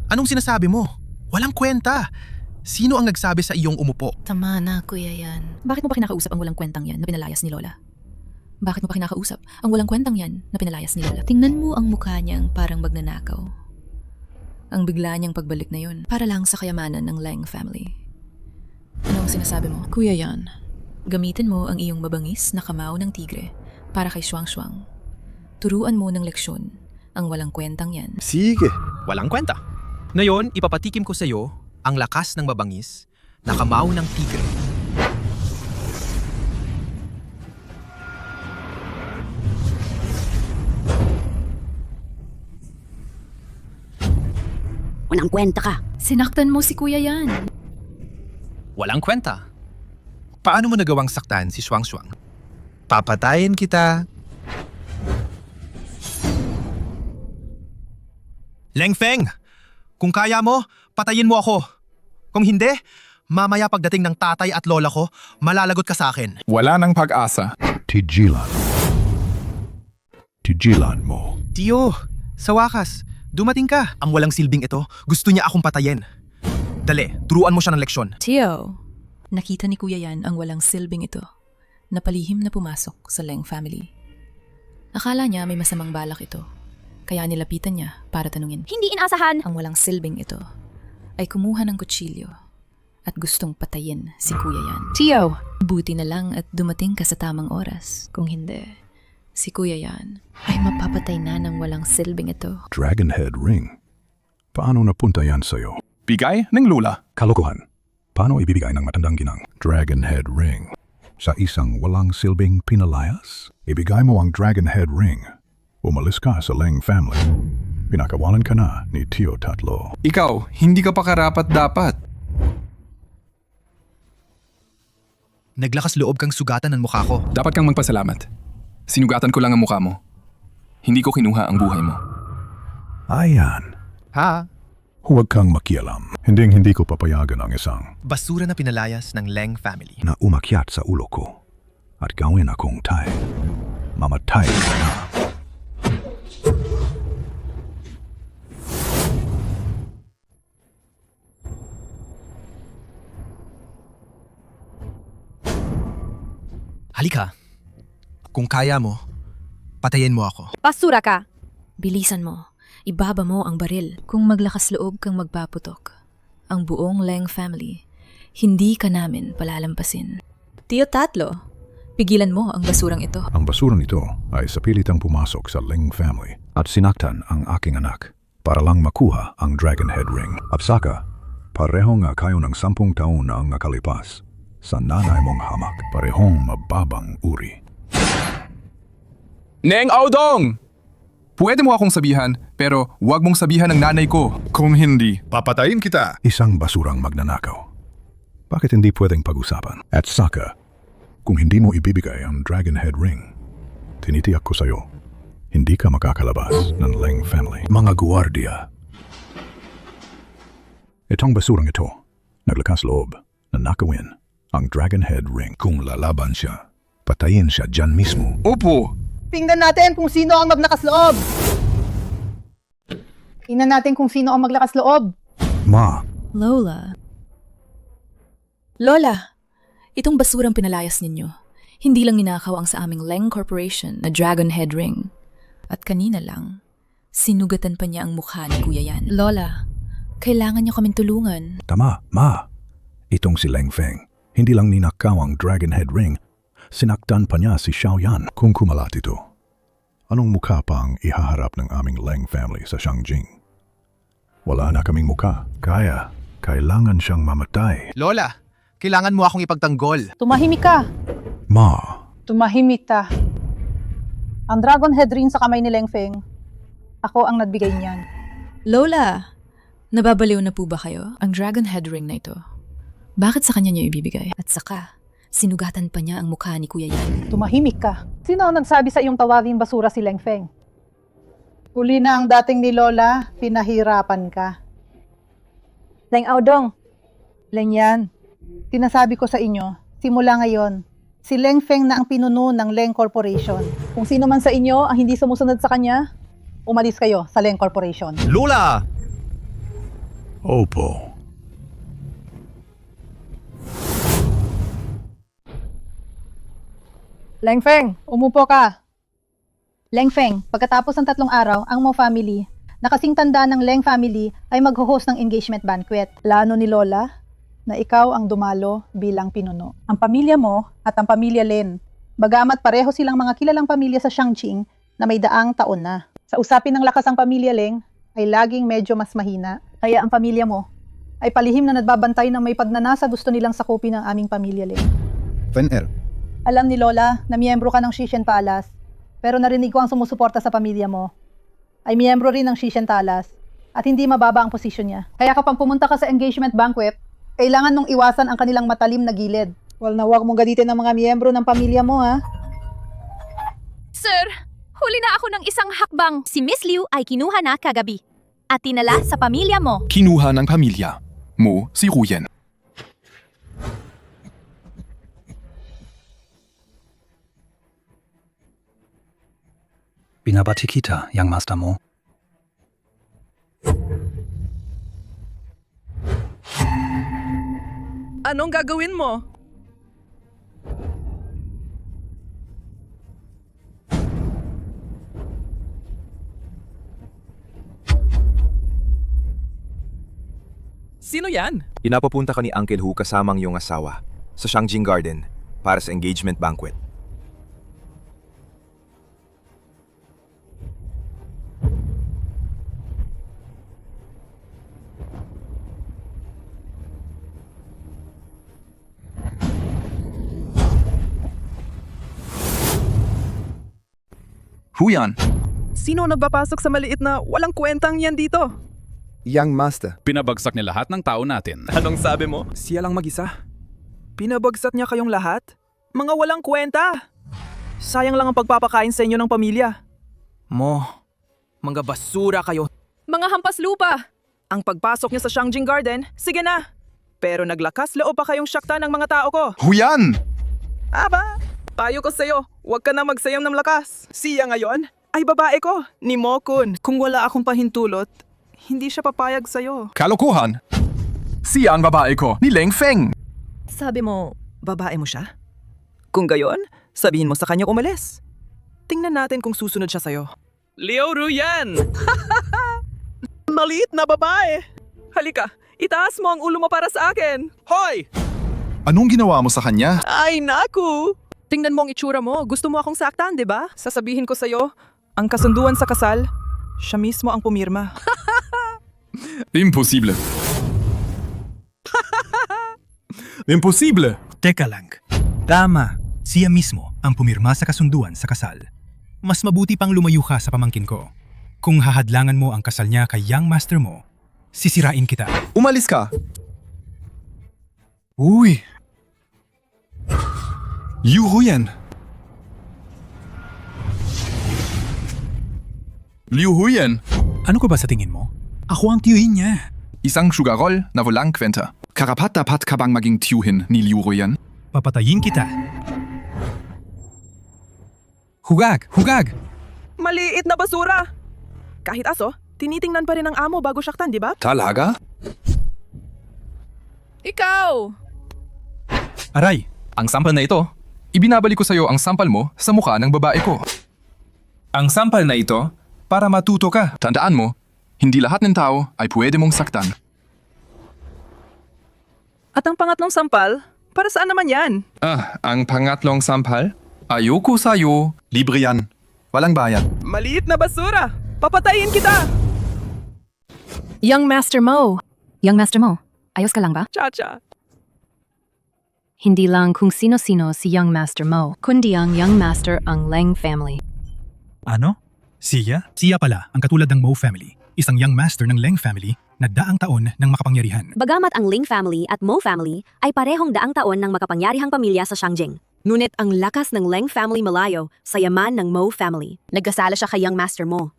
D: Anong sinasabi mo? Walang kwenta! Sino ang nagsabi sa iyong umupo?
C: Tama na, kuya yan. Bakit mo pa kinakausap ang walang kwentang yan na pinalayas ni Lola? Bakit mo pa kinakausap ang walang kwentang yan na pinalayas ni Lola? Tingnan mo ang mukha niyang parang magnanakaw. Ang bigla niyang pagbalik na yun para lang sa kayamanan ng Lang family. Ano ang sinasabi mo? Kuya yan, gamitin mo ang iyong mabangis na kamao ng tigre para kay Shuang. Turuan mo ng leksyon ang walang kwentang yan.
K: Sige.
D: Walang kwenta. Ngayon, ipapatikim ko sa iyo ang lakas ng mabangis na kamao ng tigre.
J: Walang kwenta ka.
C: Sinaktan mo si kuya yan.
D: Walang kwenta. Paano mo nagawang saktan si Shuang? Papatayin kita. Leng Feng, kung kaya mo, patayin mo ako. Kung hindi, mamaya pagdating ng tatay at lola ko, malalagot ka sa akin.
L: Wala nang pag-asa. Tigilan mo.
D: Tiyo, sa wakas, dumating ka. Ang walang silbing ito, gusto niya akong patayin. Dali, turuan mo siya ng leksyon.
C: Tio, nakita ni kuya yan ang walang silbing ito. Napalihim na pumasok sa Lang family. Akala niya may masamang balak ito. Kaya nilapitan niya para tanungin.
E: Hindi inasahan.
C: Ang walang silbing ito ay kumuha ng kutsilyo at gustong patayin si kuya yan. Tio! Buti na lang at dumating ka sa tamang oras. Kung hindi, si kuya yan ay mapapatay na ng walang silbing ito.
L: Dragon Head Ring. Paano napunta yan sa'yo?
G: Bigay ng Lola.
L: Kalokohan. Paano ibibigay ng matandang ginang? Dragon Head Ring. Sa isang walang silbing pinalayas? Ibigay mo ang Dragon Head Ring. Umalis ka sa Leng family. Pinakawalan ka na ni Tio Tatlo.
G: Ikaw, hindi ka pa karapat dapat.
D: Naglakas loob kang sugatan ng mukha ko.
G: Dapat kang magpasalamat. Sinugatan ko lang ang mukha mo. Hindi ko kinuha ang buhay mo.
L: Ayan.
D: Ha?
L: Huwag kang makialam. Hindi ko papayagan ang isang
D: Basura na pinalayas ng Leng family.
L: na umakyat sa ulo ko at gawin akong tay. Mamatay ka na.
D: Halika. Kung kaya mo, patayin mo ako.
E: Basura ka.
C: Bilisan mo. Ibaba mo ang baril. Kung maglakas loob kang magpaputok, ang buong Lang family, hindi ka namin palalampasin. Tio Tatlo, pigilan mo ang basurang ito.
L: Ang basurang ito ay sa pilitang pumasok sa Leng family at sinaktan ang aking anak para lang makuha ang Dragon Head Ring. At saka, pareho nga kayo ng 10 taon na ang nakalipas. Sa nanay mong hamak, parehong mababang uri.
G: Neng Audong! Pwede mo akong sabihan, pero huwag mong sabihan ng nanay ko. Kung hindi,
L: Papatayin kita! Isang basurang magnanakaw. Bakit hindi pwedeng pag-usapan? At saka, kung hindi mo ibibigay ang Dragon Head Ring, tinitiyak ko sa'yo, hindi ka makakalabas ng Leng family. Mga guwardiya. Itong basurang ito, naglakas loob na nakawin ang Dragon Head Ring. Kung lalaban siya, patayin siya dyan mismo.
G: Opo!
F: Tingnan natin kung sino ang maglakas loob. Tingnan natin kung sino ang maglakas loob.
L: Ma,
C: Lola. Lola, itong basurang pinalayas ninyo, Hindi lang ninakaw ang sa aming Leng Corporation na Dragon Head Ring. At kanina lang, sinugatan pa niya ang mukha ni Kuya Yan. Lola, kailangan niyo kaming tulungan.
L: Tama, Ma. Itong si Leng Feng. Hindi lang ninakaw ang Dragon Head Ring. Sinaktan pa niya si Xiao Yan. Kung kumalat ito, anong mukha pa ang ihaharap ng aming Leng family sa Shangjing? Wala na kaming mukha. Kailangan siyang mamatay.
D: Lola, kailangan mo akong ipagtanggol.
F: Tumahimik ka.
L: Ma,
F: Tumahimik ka. Ang Dragon Head Ring sa kamay ni Leng Feng, ako ang nagbigay niyan.
C: Lola, nababaliw na po ba kayo? Ang Dragon Head Ring na ito, bakit sa kanya niyo ibibigay? At saka, sinugatan pa niya ang mukha ni Kuya Yan.
F: Tumahimik ka. Sino ang nagsabi sa iyong tawagin basura si Leng Feng? Huli na ang dating ni Lola, pinahirapan ka. Leng Aodong, Leng Yan, tinasabi ko sa inyo, simula ngayon, si Leng Feng na ang pinuno ng Leng Corporation. Kung sino man sa inyo ang hindi sumusunod sa kanya, umalis kayo sa Leng Corporation.
D: Lola!
L: Opo.
F: Leng Feng, umupo ka. Leng Feng, pagkatapos ng 3 araw, ang Mo family, na kasing tanda ng Leng family, ay mag-host ng engagement banquet. Plano ni Lola na ikaw ang dumalo bilang pinuno. Ang pamilya mo at ang pamilya Lin, bagamat pareho silang mga kilalang pamilya sa Shangjing na may daang taon na. Sa usapin ng lakas ang pamilya Leng, ay laging medyo mas mahina. Kaya ang pamilya mo ay palihim na nagbabantay ng may pagnanasa gusto nilang sakupin ng aming pamilya Leng.
K: Fen-er,
F: Alam ni Lola na miyembro ka ng Shishen Palace, pero narinig ko ang sumusuporta sa pamilya mo. Ay miyembro rin ng Shishen Palace at hindi mababa ang posisyon niya. Kaya kapag pumunta ka sa engagement banquet, kailangan nung iwasan ang kanilang matalim na gilid. Wal na wag mong gaditin ng mga miyembro ng pamilya mo, ha?
E: Sir, huli na ako ng isang hakbang. Si Miss Liu ay kinuha na kagabi at tinala sa pamilya mo.
D: Kinuha ng pamilya mo si Ruyen.
A: Binabati kita, Young Master Mo.
C: Anong gagawin mo?
H: Sino yan?
I: Inapapunta ka ni Uncle Hu kasamang iyong asawa sa Shangjing Garden para sa engagement banquet.
D: Huyan,
C: Sino nagpapasok sa maliit na walang kwentang yan dito?
K: Young Master.
H: Pinabagsak niya lahat ng tao natin.
N: Anong sabi mo? Siya lang mag-isa. Pinabagsak niya kayong lahat? Mga walang kwenta! Sayang lang ang pagpapakain sa inyo ng pamilya. Mo, mga basura kayo.
C: Mga hampas lupa!
N: Ang pagpasok niya sa Shangjing Garden, sige na. Pero naglakas loob pa kayong syakta ng mga tao ko.
D: Huyan!
N: Aba, payo ko sa'yo, huwag ka na magsayam ng lakas. Siya ngayon ay babae ko, ni Mo-kun. Kung wala akong pahintulot, hindi siya papayag sa'yo.
D: Kalokohan! Siya ang babae ko, ni Leng Feng!
N: Sabi mo, babae mo siya? Kung gayon, sabihin mo sa kanya umalis. Tingnan natin kung susunod siya sa'yo. Liu Ruyan! Maliit na babae! Halika, itaas mo ang ulo mo para sa akin! Hoy!
D: Anong ginawa mo sa kanya?
N: Ay, naku! Tingnan mo ang itsura mo. Gusto mo akong saktan, di ba? Sasabihin ko sa'yo, ang kasunduan sa kasal, siya mismo ang pumirma.
D: Imposible. Imposible!
O: Teka lang. Tama, siya mismo ang pumirma sa kasunduan sa kasal. Mas mabuti pang lumayo ka sa pamangkin ko. Kung hahadlangan mo ang kasal niya kay Young Master mo, sisirain kita.
D: Umalis ka! Uy! Yu Huyan! Liu Huyan!
O: Ano ka ba sa tingin mo? Ako ang tiyuhin niya.
D: Isang sugarol na walang kwenta. Karapat-dapat ka bang maging tiyuhin ni Liu Huyan?
O: Papatayin kita. Hugag! Hugag!
N: Maliit na basura! Kahit aso, tinitingnan pa rin ang amo bago syaktan, di ba?
D: Talaga?
C: Ikaw!
O: Aray!
H: Ang sampal na ito,
D: Ibinabalik ko sa iyo ang sampal mo sa mukha ng babae ko.
O: Ang sampal na ito para matuto ka.
D: Tandaan mo, hindi lahat ng tao ay pwede mong saktan.
N: At ang pangatlong sampal, para saan naman yan?
D: Ang pangatlong sampal? Ayoko sa'yo.
K: Libre yan. Walang bayad.
N: Maliit na basura! Papatayin kita!
C: Young Master Mo!
B: Young Master Mo, ayos ka lang ba?
N: Chacha!
C: Hindi lang kung sino-sino si Young Master Mo, kundi ang Young Master ang Leng family.
O: Ano? Siya? Siya pala ang katulad ng Mo family, isang young master ng Leng family na daang taon ng makapangyarihan.
J: Bagamat ang Ling family at Mo family ay parehong daang taon ng makapangyarihang pamilya sa Shangjing. Ngunit ang lakas ng Leng family malayo sa yaman ng Mo family. Nagkasala siya kay Young Master Mo.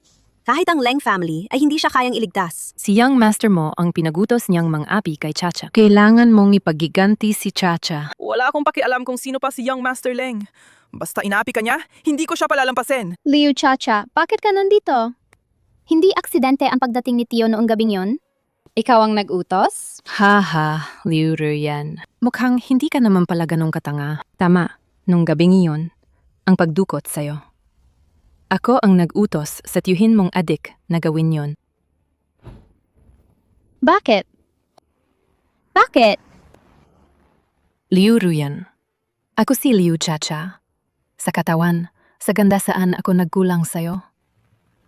J: Kahit ang Leng family ay hindi siya kayang iligtas.
C: Si Young Master Mo ang pinagutos niyang mang-api kay Chacha. Kailangan mong ipagiganti si Chacha.
N: Wala akong pakialam kung sino pa si Young Master Leng. Basta inaapi ka niya, hindi ko siya palalampasin.
B: Liu Chacha, bakit ka nandito? Hindi aksidente ang pagdating ni Tio noong gabing yon? Ikaw ang nag-utos?
C: Haha, Liu Ruyan. Mukhang hindi ka naman pala ganong katanga. Tama, nung gabing iyon, ang pagdukot sa'yo. Ako ang nag-utos sa tiyuhin mong adik na gawin yon.
B: Bakit? Bakit?
C: Liu Ruyan. Ako si Liu Chacha. Sa katawan, sa ganda saan ako nagkulang sa'yo.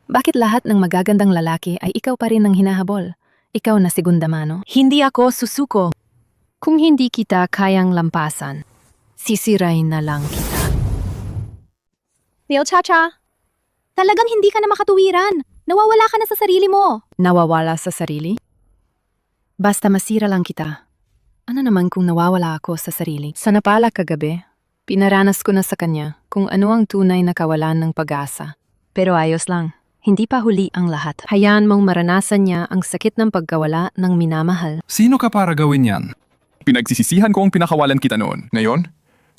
C: Bakit lahat ng magagandang lalaki ay ikaw pa rin ang hinahabol? Ikaw na segunda mano? Hindi ako susuko. Kung hindi kita kayang lampasan, sisirain na lang kita.
B: Liu Chacha, talagang hindi ka na makatuwiran. Nawawala ka na sa sarili mo.
C: Nawawala sa sarili? Basta masira lang kita. Ano naman kung nawawala ako sa sarili? Sa napala kagabi, pinaranas ko na sa kanya kung ano ang tunay na kawalan ng pag-asa. Pero ayos lang, hindi pa huli ang lahat. Hayaan mong maranasan niya ang sakit ng pagkawala ng minamahal.
D: Sino ka para gawin yan? Pinagsisisihan ko ang pinakawalan kita noon. Ngayon,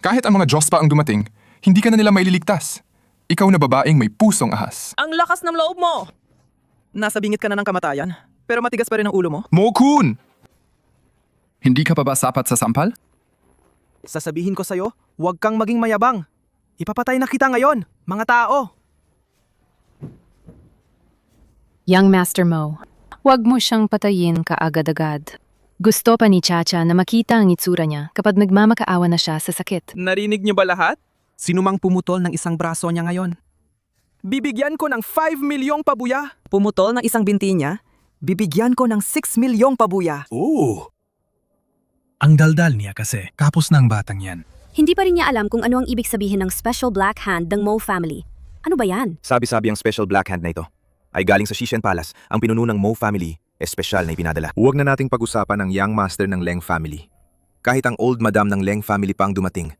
D: kahit ang mga Diyos pa ang dumating, hindi ka na nila maililigtas. Ikaw na babaeng may pusong ahas.
N: Ang lakas ng loob mo! Nasa bingit ka na ng kamatayan, pero matigas pa rin ang ulo mo.
D: Mo-kun! Hindi ka pa ba sapat sa sampal?
N: Sasabihin ko sa'yo, huwag kang maging mayabang. Ipapatay na kita ngayon, mga tao.
C: Young Master Mo, huwag mo siyang patayin kaagad-agad. Gusto pa ni Chacha na makita ang itsura niya kapag nagmamakaawa na siya sa sakit.
N: Narinig niyo ba lahat? Sino mang pumutol ng isang braso niya ngayon? Bibigyan ko ng 5 milyong pabuya. Pumutol ng isang binti niya? Bibigyan ko ng 6 milyong pabuya.
O: Ang daldal niya kasi, kapos ng batang yan.
J: Hindi pa rin niya alam kung ano ang ibig sabihin ng special black hand ng Mo family. Ano ba yan?
I: Sabi-sabi ang special black hand na ito ay galing sa Shishen Palace, ang pinuno ng Mo family, espesyal na ipinadala. Huwag na nating pag-usapan ang young master ng Leng family. Kahit ang old madam ng Leng family pa ang dumating,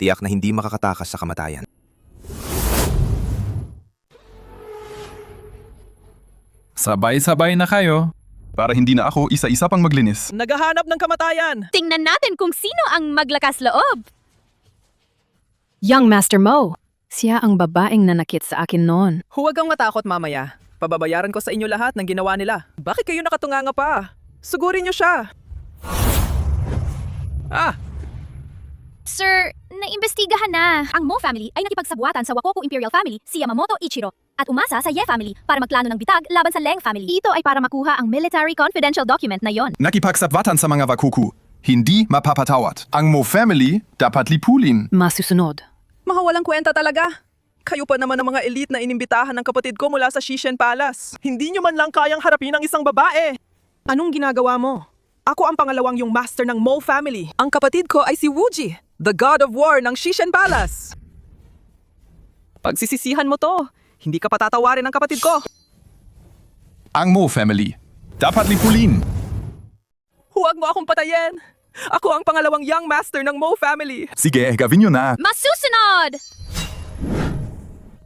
I: tiyak na hindi makakatakas sa kamatayan.
D: Sabay-sabay na kayo. Para hindi na ako isa-isa pang maglinis.
N: Naghahanap ng kamatayan.
E: Tingnan natin kung sino ang maglakas loob.
C: Young Master Mo, siya ang babaeng nanakit sa akin noon.
N: Huwag kang matakot mamaya. Pababayaran ko sa inyo lahat ng ginawa nila. Bakit kayo nakatunganga pa? Sugurin niyo siya.
E: Sir, naimbestigahan na. Ang Mo family ay nakipagsabuatan sa Wakoku Imperial Family, si Yamamoto Ichiro, at umasa sa Ye family para magplano ng bitag laban sa Leng family. Ito ay para makuha ang military confidential document na yon.
D: Nakipagsabwatan sa mga Wakuku. Hindi mapapatawad. Ang Mo family dapat lipulin.
C: Masusunod.
N: Mahawalang kwenta talaga. Kayo pa naman ang mga elite na inimbitahan ng kapatid ko mula sa Shishen Palace. Hindi nyo man lang kayang harapin ang isang babae. Anong ginagawa mo? Ako ang pangalawang yung master ng Mo family. Ang kapatid ko ay si Wuji, the god of war ng Shishen Palace. Pagsisisihan mo to. Hindi ka patatawarin ng kapatid ko.
D: Ang Mo family dapat lipulin.
N: Huwag mo akong patayin. Ako ang pangalawang young master ng Mo family.
D: Sige, gawin nyo na.
E: Masusunod!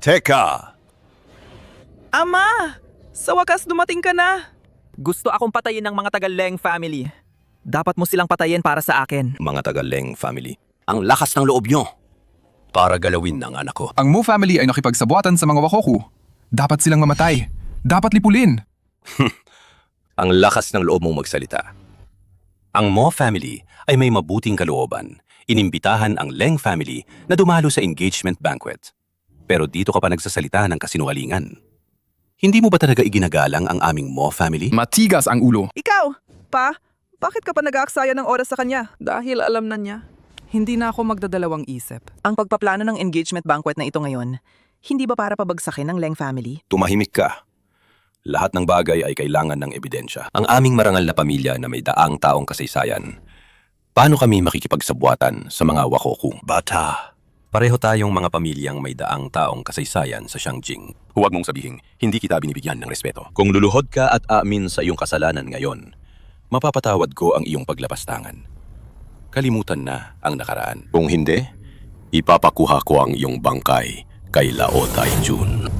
L: Teka!
N: Ama! Sa wakas dumating ka na. Gusto akong patayin ng mga taga-Leng family. Dapat mo silang patayin para sa akin.
A: Mga taga-Leng family, ang lakas ng loob nyo para galawin ng anak ko.
D: Ang Mo family ay nakipagsabuatan sa mga Wakoku. Dapat silang mamatay. Dapat lipulin.
A: Ang lakas ng loob mong magsalita. Ang Mo family ay may mabuting kalooban. Inimbitahan ang Leng family na dumalo sa engagement banquet. Pero dito ka pa nagsasalita ng kasinungalingan. Hindi mo ba talaga iginagalang ang aming Mo family?
N: Matigas ang ulo. Ikaw, pa, bakit ka pa nag-aaksaya ng oras sa kanya? Dahil alam na niya. Hindi na ako magdadalawang isip. Ang pagpaplano ng engagement banquet na ito ngayon, hindi ba para pabagsakin ng Leng family?
A: Tumahimik ka. Lahat ng bagay ay kailangan ng ebidensya. Ang aming marangal na pamilya na may daang taong kasaysayan. Paano kami makikipagsabuatan sa mga Wakoku? Bata, pareho tayong mga pamilyang may daang taong kasaysayan sa Shangjing. Huwag mong sabihin, hindi kita binibigyan ng respeto. Kung luluhod ka at aamin sa iyong kasalanan ngayon, mapapatawad ko ang iyong paglapastangan. Kalimutan na ang nakaraan. Kung hindi, ipapakuha ko ang iyong bangkay kay Lao Taijun.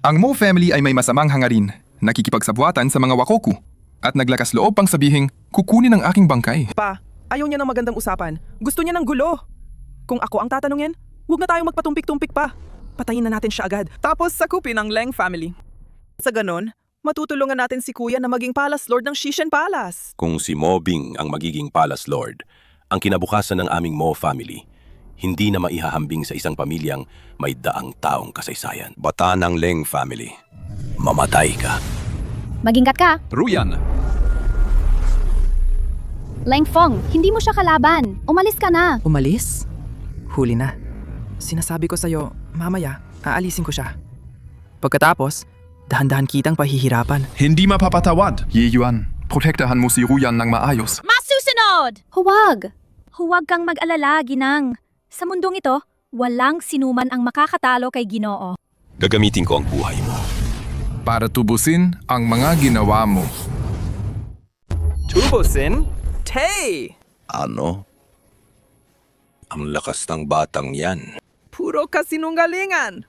D: Ang Mo family ay may masamang hangarin, nakikipagsabuatan sa mga Wakoku, at naglakas loob pang sabihing kukunin ang aking bangkay.
N: Pa, ayaw niya ng magandang usapan. Gusto niya ng gulo. Kung ako ang tatanungin, huwag na tayong magpatumpik-tumpik pa. Patayin na natin siya agad. Tapos sakupin ang Leng family. Sa ganon, matutulungan natin si Kuya na maging Palace Lord ng Shishan Palace.
A: Kung si Mo Bing ang magiging Palace Lord, ang kinabukasan ng aming Mo family, hindi na maihahambing sa isang pamilyang may daang taong kasaysayan. Bata ng Leng family, mamatay ka.
B: Magingkat ka.
H: Ruyan!
B: Leng Fong, hindi mo siya kalaban. Umalis ka na.
N: Umalis? Huli na. Sinasabi ko sa'yo, mamaya, aalisin ko siya. Pagkatapos, dahan-dahan kitang pahihirapan.
D: Hindi mapapatawad. Ye Yuan, protektahan mo si Ruyan ng maayos.
E: Masusunod!
B: Huwag.
E: Huwag kang mag-alala, Ginang. Sa mundong ito, walang sinuman ang makakatalo kay Ginoo.
A: Gagamitin ko ang buhay mo.
D: Para tubusin ang mga ginawa mo.
N: Tubusin? Tay!
A: Ano? Ang lakas ng batang yan.
N: Puro kasinungalingan!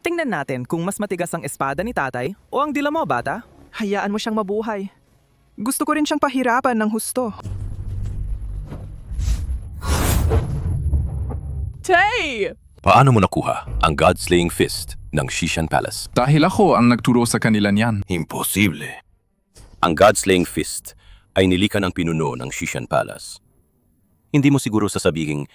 N: Tingnan natin kung mas matigas ang espada ni tatay o ang dila mo, bata. Hayaan mo siyang mabuhay. Gusto ko rin siyang pahirapan ng husto. Tay!
A: Paano mo nakuha ang God-slaying fist ng Shishan Palace?
D: Dahil ako ang nagturo sa kanila niyan.
A: Imposible. Ang God-slaying fist ay nilika ng pinuno ng Shishan Palace. Hindi mo siguro sasabihin,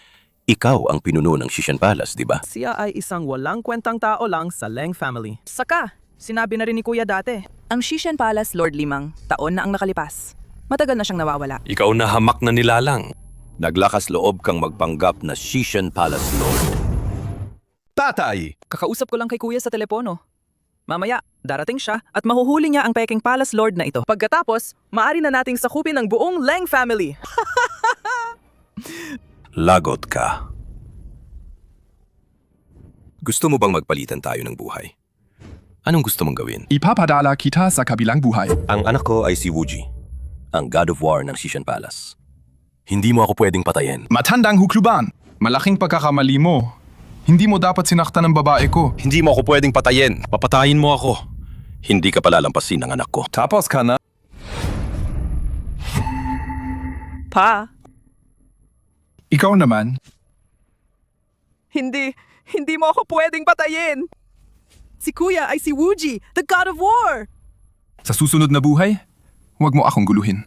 A: ikaw ang pinuno ng Shishan Palace, di ba?
N: Siya ay isang walang kwentang tao lang sa Leng family. Saka, sinabi na rin ni Kuya dati, ang Shishan Palace Lord 5 taon na ang nakalipas. Matagal na siyang nawawala.
A: Ikaw na hamak na nilalang. Naglakas loob kang magpanggap na Shishan Palace Lord.
H: Tatay!
N: Kakausap ko lang kay Kuya sa telepono. Mamaya, darating siya at mahuhuli niya ang peking Palace Lord na ito. Pagkatapos, maaari na nating sakupin ang buong Leng family.
A: Lagot ka. Gusto mo bang magpalitan tayo ng buhay? Anong gusto mong gawin?
D: Ipapadala kita sa kabilang buhay.
A: Ang anak ko ay si Wuji, ang God of War ng Shishan Palace. Hindi mo ako pwedeng patayin.
D: Matandang hukluban. Malaking pagkakamali mo. Hindi mo dapat sinaktan ng babae ko.
A: Hindi mo ako pwedeng patayin. Papatayin mo ako. Hindi ka palalampasin ng anak ko.
D: Tapos ka na.
N: Pa,
D: Ikaw naman.
N: hindi mo ako pwedeng patayin. Si Kuya ay si Wuji, the God of War.
D: Sa susunod na buhay, huwag mo akong guluhin.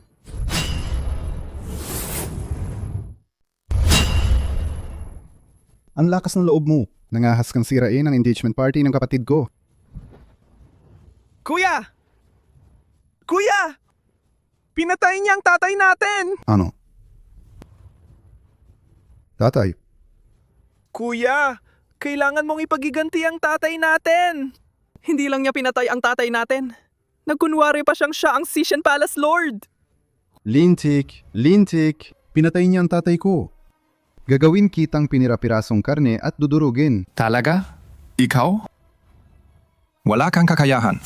P: Ang lakas ng loob mo. Nangahas kang sirain ang engagement party ng kapatid ko.
N: Kuya! Kuya! Pinatay niya ang tatay natin!
P: Ano? Tatay,
N: Kuya, kailangan mong ipagiganti ang tatay natin. Hindi lang niya pinatay ang tatay natin. Nagkunwari pa siya ang Shishan Palace Lord.
P: lintik, pinatay niya ang tatay ko. Gagawin kitang pinirapirasong karne at dudurugin.
D: Talaga? Ikaw? Wala kang kakayahan.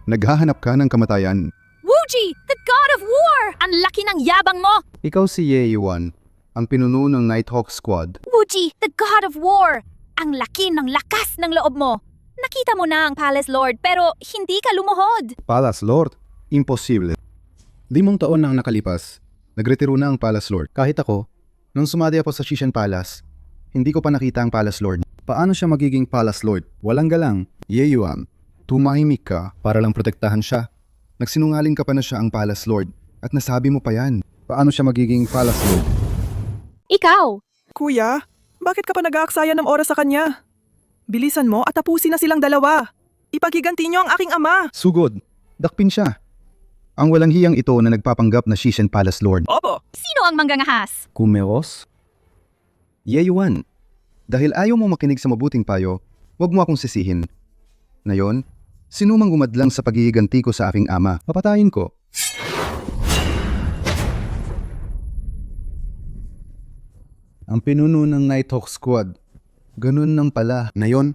P: Naghahanap ka ng kamatayan.
E: Wuji, the God of War! Ang laki ng yabang mo!
P: Ikaw si Ye Yuan, ang pinuno ng Nighthawk Squad.
E: Wuji, the God of War! Ang laki ng lakas ng loob mo! Nakita mo na ang Palace Lord pero hindi ka lumuhod!
P: Palace Lord? Imposible. 5 taon na ang nakalipas. Nagretiro na ang Palace Lord. Kahit ako, nung sumali ako sa Shishan Palace, hindi ko pa nakita ang Palace Lord. Paano siya magiging Palace Lord? Walang galang. Ye Yuan, tumahimik ka para lang protektahan siya. Nagsinungaling ka pa na siya ang Palace Lord at nasabi mo pa yan. Paano siya magiging palace lord?
B: Ikaw!
N: Kuya, bakit ka pa nag-aaksaya ng oras sa kanya? Bilisan mo at tapusin na silang dalawa. Ipaghiganti niyo ang aking ama.
P: Sugod. Dakpin siya. Ang walang hiyang ito na nagpapanggap na Shishan Palace Lord.
N: Opo.
B: Sino ang manggangahas?
P: Kumeros? Yeyuan. Dahil ayaw mo makinig sa mabuting payo, huwag mo akong sisihin. Ngayon, sinumang gumadlang sa paghihiganti ko sa aking ama, papatayin ko. Ang pinuno ng Nighthawk Squad. Ganun nang pala. Ngayon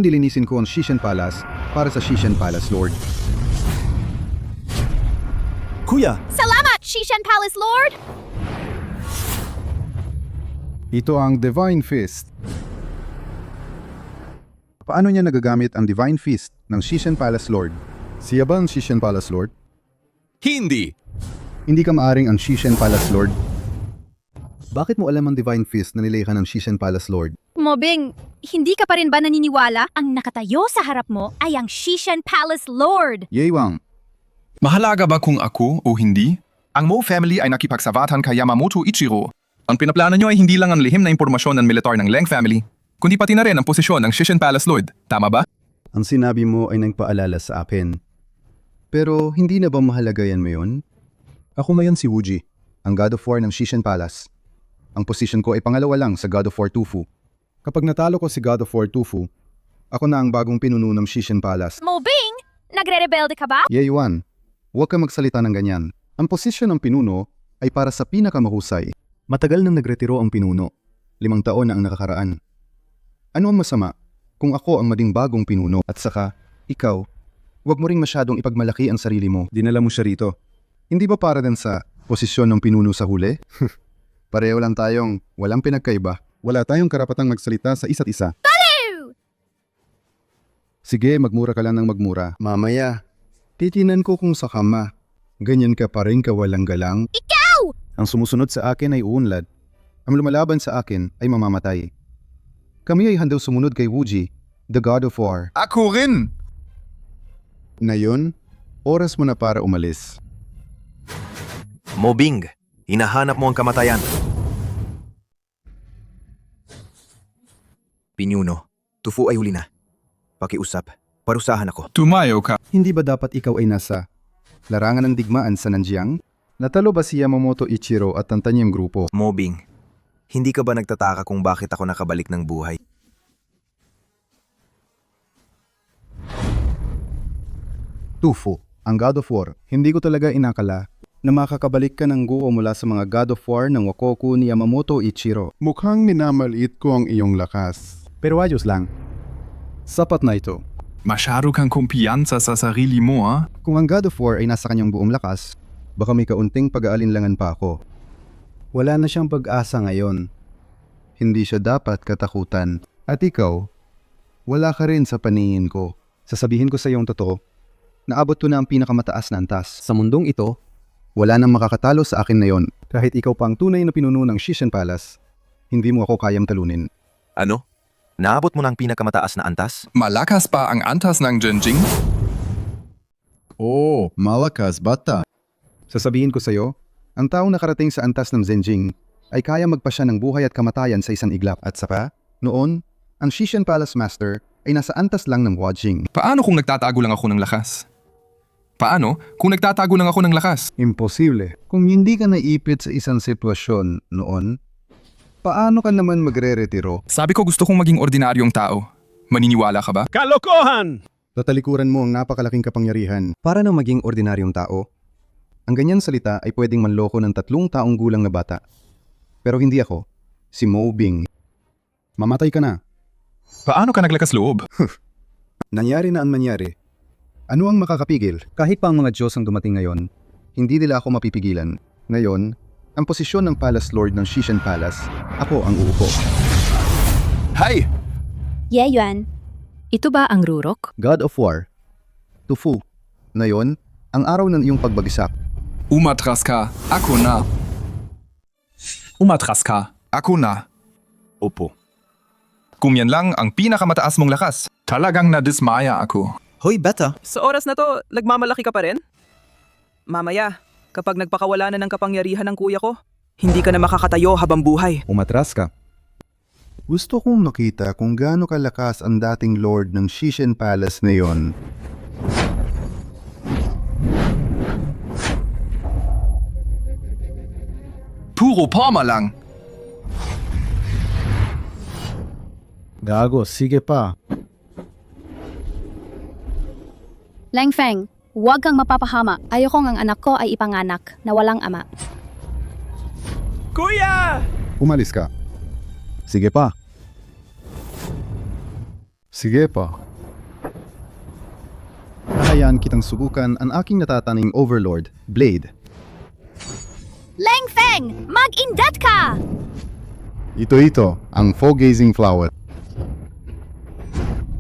P: dilinisin ko ang Shishan Palace para sa Shishan Palace Lord.
M: Kuya!
E: Salamat, Shishan Palace Lord!
P: Ito ang Divine Fist. Paano niya nagagamit ang Divine Fist ng Shishan Palace Lord? Siya ba ang Shishan Palace Lord?
G: Hindi!
P: Hindi ka maaring ang Shishan Palace Lord. Bakit mo alam ang Divine Fist na nilikha ng Shishan Palace Lord?
E: Mobing, hindi ka pa rin ba naniniwala? Ang nakatayo sa harap mo ay ang Shishan Palace Lord!
P: Yewang.
D: Mahalaga ba kung ako o hindi? Ang Mo family ay nakipagsabatan kay Yamamoto Ichiro. Ang pinaplano nyo ay hindi lang ang lihim na impormasyon ng militar ng Leng family, kundi pati na rin ang posisyon ng Shishan Palace Lord. Tama ba?
P: Ang sinabi mo ay nagpaalala sa akin. Pero hindi na ba mahalaga yan ngayon? Ako ngayon si Wuji, ang God of War ng Shishan Palace. Ang posisyon ko ay pangalawa lang sa God of War Tufu. Kapag natalo ko si God of War Tufu, ako na ang bagong pinuno ng Shishan Palace.
E: Mobing, nagre-rebelde ka ba?
P: Yeyuan, huwag ka magsalita ng ganyan. Ang posisyon ng pinuno ay para sa pinakamahusay. Matagal nang nagretiro ang pinuno. 5 taon na ang nakakaraan. Ano ang masama kung ako ang maging bagong pinuno? At saka, ikaw, huwag mo ring masyadong ipagmalaki ang sarili mo. Dinala mo siya rito. Hindi ba para din sa posisyon ng pinuno sa huli? Pareho lang tayong walang pinagkaiba. Wala tayong karapatang magsalita sa isa't isa.
E: Baliw!
P: Sige, magmura ka lang ng magmura. Mamaya, titinan ko kung sa kama. Ganyan ka pa rin kawalang galang.
E: Ikaw!
P: Ang sumusunod sa akin ay uunlad. Ang lumalaban sa akin ay mamamatay. Kami ay handang sumunod kay Wuji, the God of War.
D: Ako rin!
P: Ngayon, oras mo na para umalis.
I: Mobing, hinahanap mo ang kamatayan. Pinuno, Tufu ay huli na. Pakiusap, parusahan ako.
D: Tumayo ka.
P: Hindi ba dapat ikaw ay nasa larangan ng digmaan sa Nanjiang? Natalo ba si Yamamoto Ichiro at ang kanyang grupo?
I: Mobing, hindi ka ba nagtataka kung bakit ako nakabalik ng buhay?
P: Tufu, ang God of War. Hindi ko talaga inakala na makakabalik ka ng guo mula sa mga God of War ng Wakoku ni Yamamoto Ichiro. Mukhang minamaliit ko ang iyong lakas. Pero ayos lang. Sapat na ito.
D: Masyado kang kumpiyansa sa sarili mo, ha?
P: Kung ang God of War ay nasa kanyang buong lakas, baka may kaunting pag-aalinlangan pa ako. Wala na siyang pag-asa ngayon. Hindi siya dapat katakutan. At ikaw, wala ka rin sa paningin ko. Sasabihin ko sa iyong totoo, naabot ko na ang pinakamataas na antas. Sa mundong ito, wala nang makakatalo sa akin na yon. Kahit ikaw pa ang tunay na pinuno ng Shishan Palace, hindi mo ako kayang talunin.
I: Ano? Naabot mo ng pinakamataas na antas?
D: Malakas pa ang antas ng Genjing?
P: Oh, malakas bata. Sasabihin ko sa iyo, ang taong nakarating sa antas ng Zenjing ay kaya magpasya ng buhay at kamatayan sa isang iglap. At saka, noon, ang Shishan Palace Master ay nasa antas lang ng Wajing.
D: Paano kung nagtatago lang ako ng lakas? Paano kung nagtatago lang ako ng lakas?
P: Imposible. Kung hindi ka naipit sa isang sitwasyon noon, paano ka naman magre-retiro?
D: Sabi ko gusto kong maging ordinaryong tao. Maniniwala ka ba?
A: Kalokohan!
P: Tatalikuran mo ang napakalaking kapangyarihan para na maging ordinaryong tao. Ang ganyan salita ay pwedeng manloko ng 3 taong gulang na bata. Pero hindi ako, si Mo Bing. Mamatay ka na.
D: Paano ka naglakas loob?
P: Nangyari na ang mangyari. Ano ang makakapigil? Kahit pa ang mga Diyos ang dumating ngayon, hindi nila ako mapipigilan. Ngayon, ang posisyon ng Palace Lord ng Shishan Palace, ako ang uupo.
D: Hay!
B: Yeyuan.
C: Ito ba ang Rurok?
P: God of War. Tufu. Ngayon, ang araw ng iyong pagbagsak.
D: Umatras ka. Ako na. Umatras ka. Ako na.
I: Opo.
D: Kung yan lang ang pinakamataas mong lakas, talagang nadismaya ako.
M: Hoy, Beta!
N: Sa oras na to, nagmamalaki ka pa rin? Mamaya, Kapag nagpakawala na ng kapangyarihan ng kuya ko, hindi ka na makakatayo habang buhay.
P: Umatras ka. Gusto kong makita kung gaano kalakas ang dating Lord ng Shishin Palace na yon.
D: Puro palma lang.
P: Gago, sige pa.
B: Leng Feng, huwag kang mapapahama. Ayokong ang anak ko ay ipanganak na walang ama.
N: Kuya!
P: Umalis ka. Sige pa. Sige pa. Hahayaan kitang subukan ang aking natataning Overlord, Blade.
E: Leng Feng, mag-indat ka!
P: Ito, ang Four-Gazing Flower.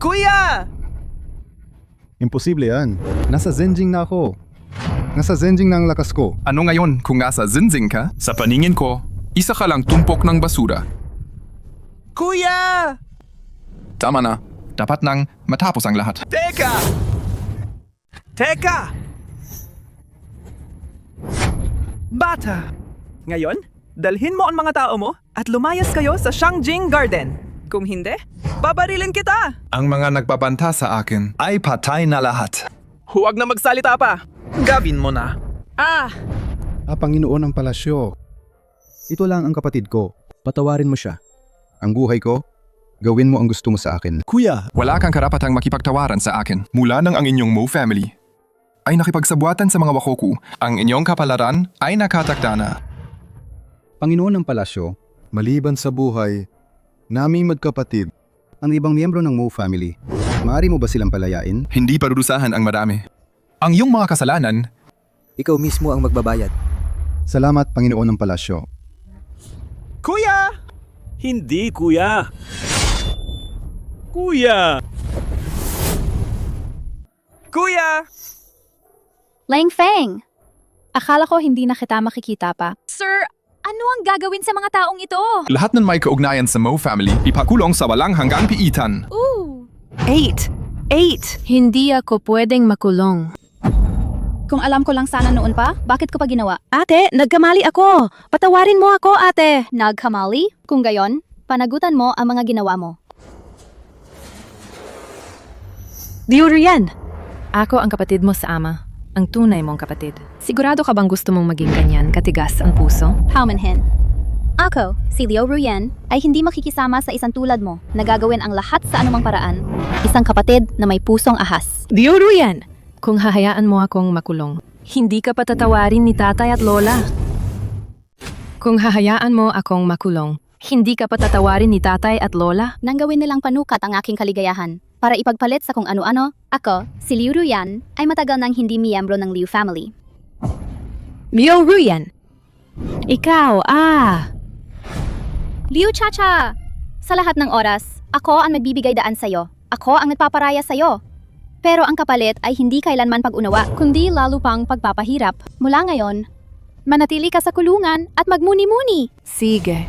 N: Kuya!
P: Imposible yan. Nasa Zenjing na ako. Nasa Zenjing na ang lakas ko.
D: Ano ngayon kung nasa Zinzing ka? Sa paningin ko, isa ka lang tumpok ng basura.
N: Kuya!
D: Tama na. Dapat nang matapos ang lahat.
N: Teka! Bata! Ngayon, dalhin mo ang mga tao mo at lumayas kayo sa Shangjing Garden. Kung hindi, babarilin kita!
D: Ang mga nagpapanta sa akin ay patay na lahat.
N: Huwag na magsalita pa! Gawin mo na!
P: Panginoon ng palasyo. Ito lang ang kapatid ko. Patawarin mo siya. Ang buhay ko, gawin mo ang gusto mo sa akin.
M: Kuya,
D: Wala kang karapatang makipagtawaran sa akin. Mula nang ang inyong Mo family ay nakipagsabuatan sa mga Wakoku, ang inyong kapalaran ay nakatakda na.
P: Panginoon ng palasyo, maliban sa buhay, naming magkapatid, ang ibang miyembro ng Mo family, maaari mo ba silang palayain?
D: Hindi parurusahan ang marami. Ang iyong mga kasalanan,
N: Ikaw mismo ang magbabayad.
P: Salamat, Panginoon ng palasyo.
N: Kuya!
A: Hindi, kuya. Kuya!
N: Kuya!
B: Leng Feng, akala ko hindi na kita makikita pa.
E: Sir, ano ang gagawin sa mga taong ito?
D: lahat ng may kaugnayan sa Mo family, ipakulong sa walang hanggang piitan.
C: 8! Hindi ako pwedeng makulong.
B: Kung alam ko lang sana noon pa, bakit ko pa ginawa?
C: Ate, nagkamali ako. Patawarin mo ako, ate.
B: Nagkamali? Kung gayon, panagutan mo ang mga ginawa mo.
C: Diurian! Ako ang kapatid mo sa ama. Ang tunay mong kapatid. Sigurado ka bang gusto mong maging ganyan, katigas ang puso?
B: Paumanhin. Ako, si Liu Ruyan, ay hindi makikisama sa isang tulad mo na gagawin ang lahat sa anumang paraan. Isang kapatid na may pusong ahas.
C: Diurian! Kung hahayaan mo akong makulong, hindi ka patatawarin ni tatay at lola. Kung hahayaan mo akong makulong, hindi ka patatawarin ni tatay at lola.
B: Nang gawin nilang panukat ang aking kaligayahan para ipagpalit sa kung ano-ano, ako, si Liu Ruyan, ay matagal nang hindi miyembro ng Liu family.
C: Liu Ruyan! Ikaw,
B: Liu Chacha! Sa lahat ng oras, ako ang magbibigay daan sa'yo. Ako ang nagpaparaya sa'yo. Pero ang kapalit ay hindi kailanman pag-unawa, kundi lalo pang pagpapahirap. Mula ngayon, manatili ka sa kulungan at magmuni-muni.
C: sige.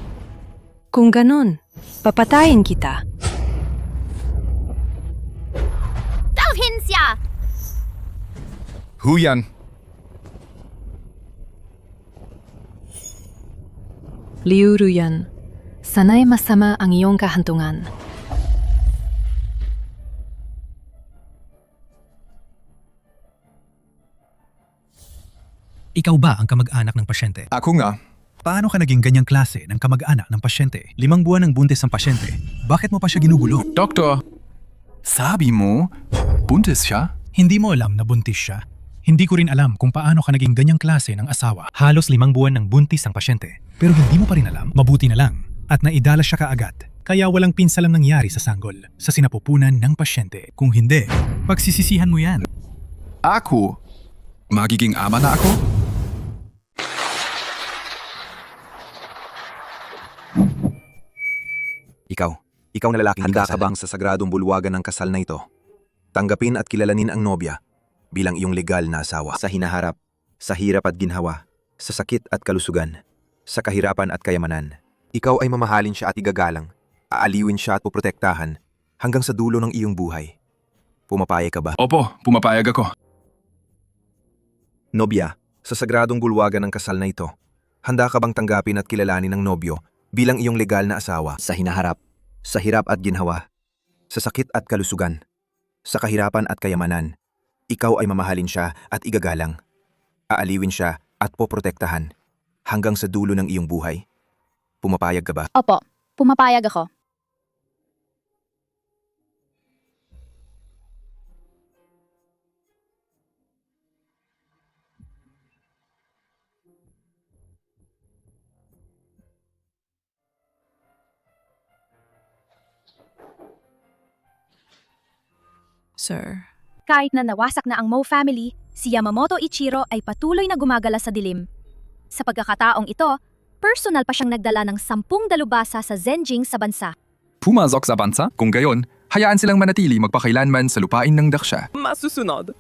C: Kung ganun, papatayin kita.
E: Dalhin siya!
D: Huyan,
C: Liu Ruyan, sana'y masama ang iyong kahantungan.
O: Ikaw ba ang kamag-anak ng pasyente?
D: ako nga.
O: Paano ka naging ganyang klase ng kamag-anak ng pasyente? 5 buwan ng buntis ang pasyente. Bakit mo pa siya ginugulo?
D: Doktor, sabi mo, buntis siya?
O: Hindi mo alam na buntis siya. Hindi ko rin alam kung paano ka naging ganyang klase ng asawa. Halos 5 buwan ng buntis ang pasyente. Pero hindi mo pa rin alam, mabuti na lang. At naidala siya kaagad. Kaya walang pinsalang nangyari sa sanggol, sa sinapupunan ng pasyente. Kung hindi, pagsisisihan mo yan.
D: Ako? Magiging ama na ako?
I: Ikaw na lalaking handa ka bang sa sagradong bulwagan ng kasal na ito? Tanggapin at kilalanin ang nobya bilang iyong legal na asawa. Sa hinaharap, sa hirap at ginhawa, sa sakit at kalusugan, sa kahirapan at kayamanan. Ikaw ay mamahalin siya at igagalang, aaliwin siya at poprotektahan hanggang sa dulo ng iyong buhay. Pumapayag ka ba?
D: Opo, pumapayag ako.
I: Nobya, Sa sagradong bulwagan ng kasal na ito, handa ka bang tanggapin at kilalanin ng nobyo bilang iyong legal na asawa? Sa hinaharap, sa hirap at ginhawa, sa sakit at kalusugan, sa kahirapan at kayamanan, ikaw ay mamahalin siya at igagalang. Aaliwin siya at poprotektahan hanggang sa dulo ng iyong buhay. Pumapayag ka ba?
B: Opo, pumapayag ako.
C: Sir.
E: Kahit na nawasak na ang Mo family, si Yamamoto Ichiro ay patuloy na gumagala sa dilim. Sa pagkakataong ito, personal pa siyang nagdala ng 10 dalubhasa sa Zenjing sa bansa.
D: Pumasok sa bansa? Kung gayon, hayaan silang manatili magpakailanman sa lupain ng daksya.
N: Masusunod,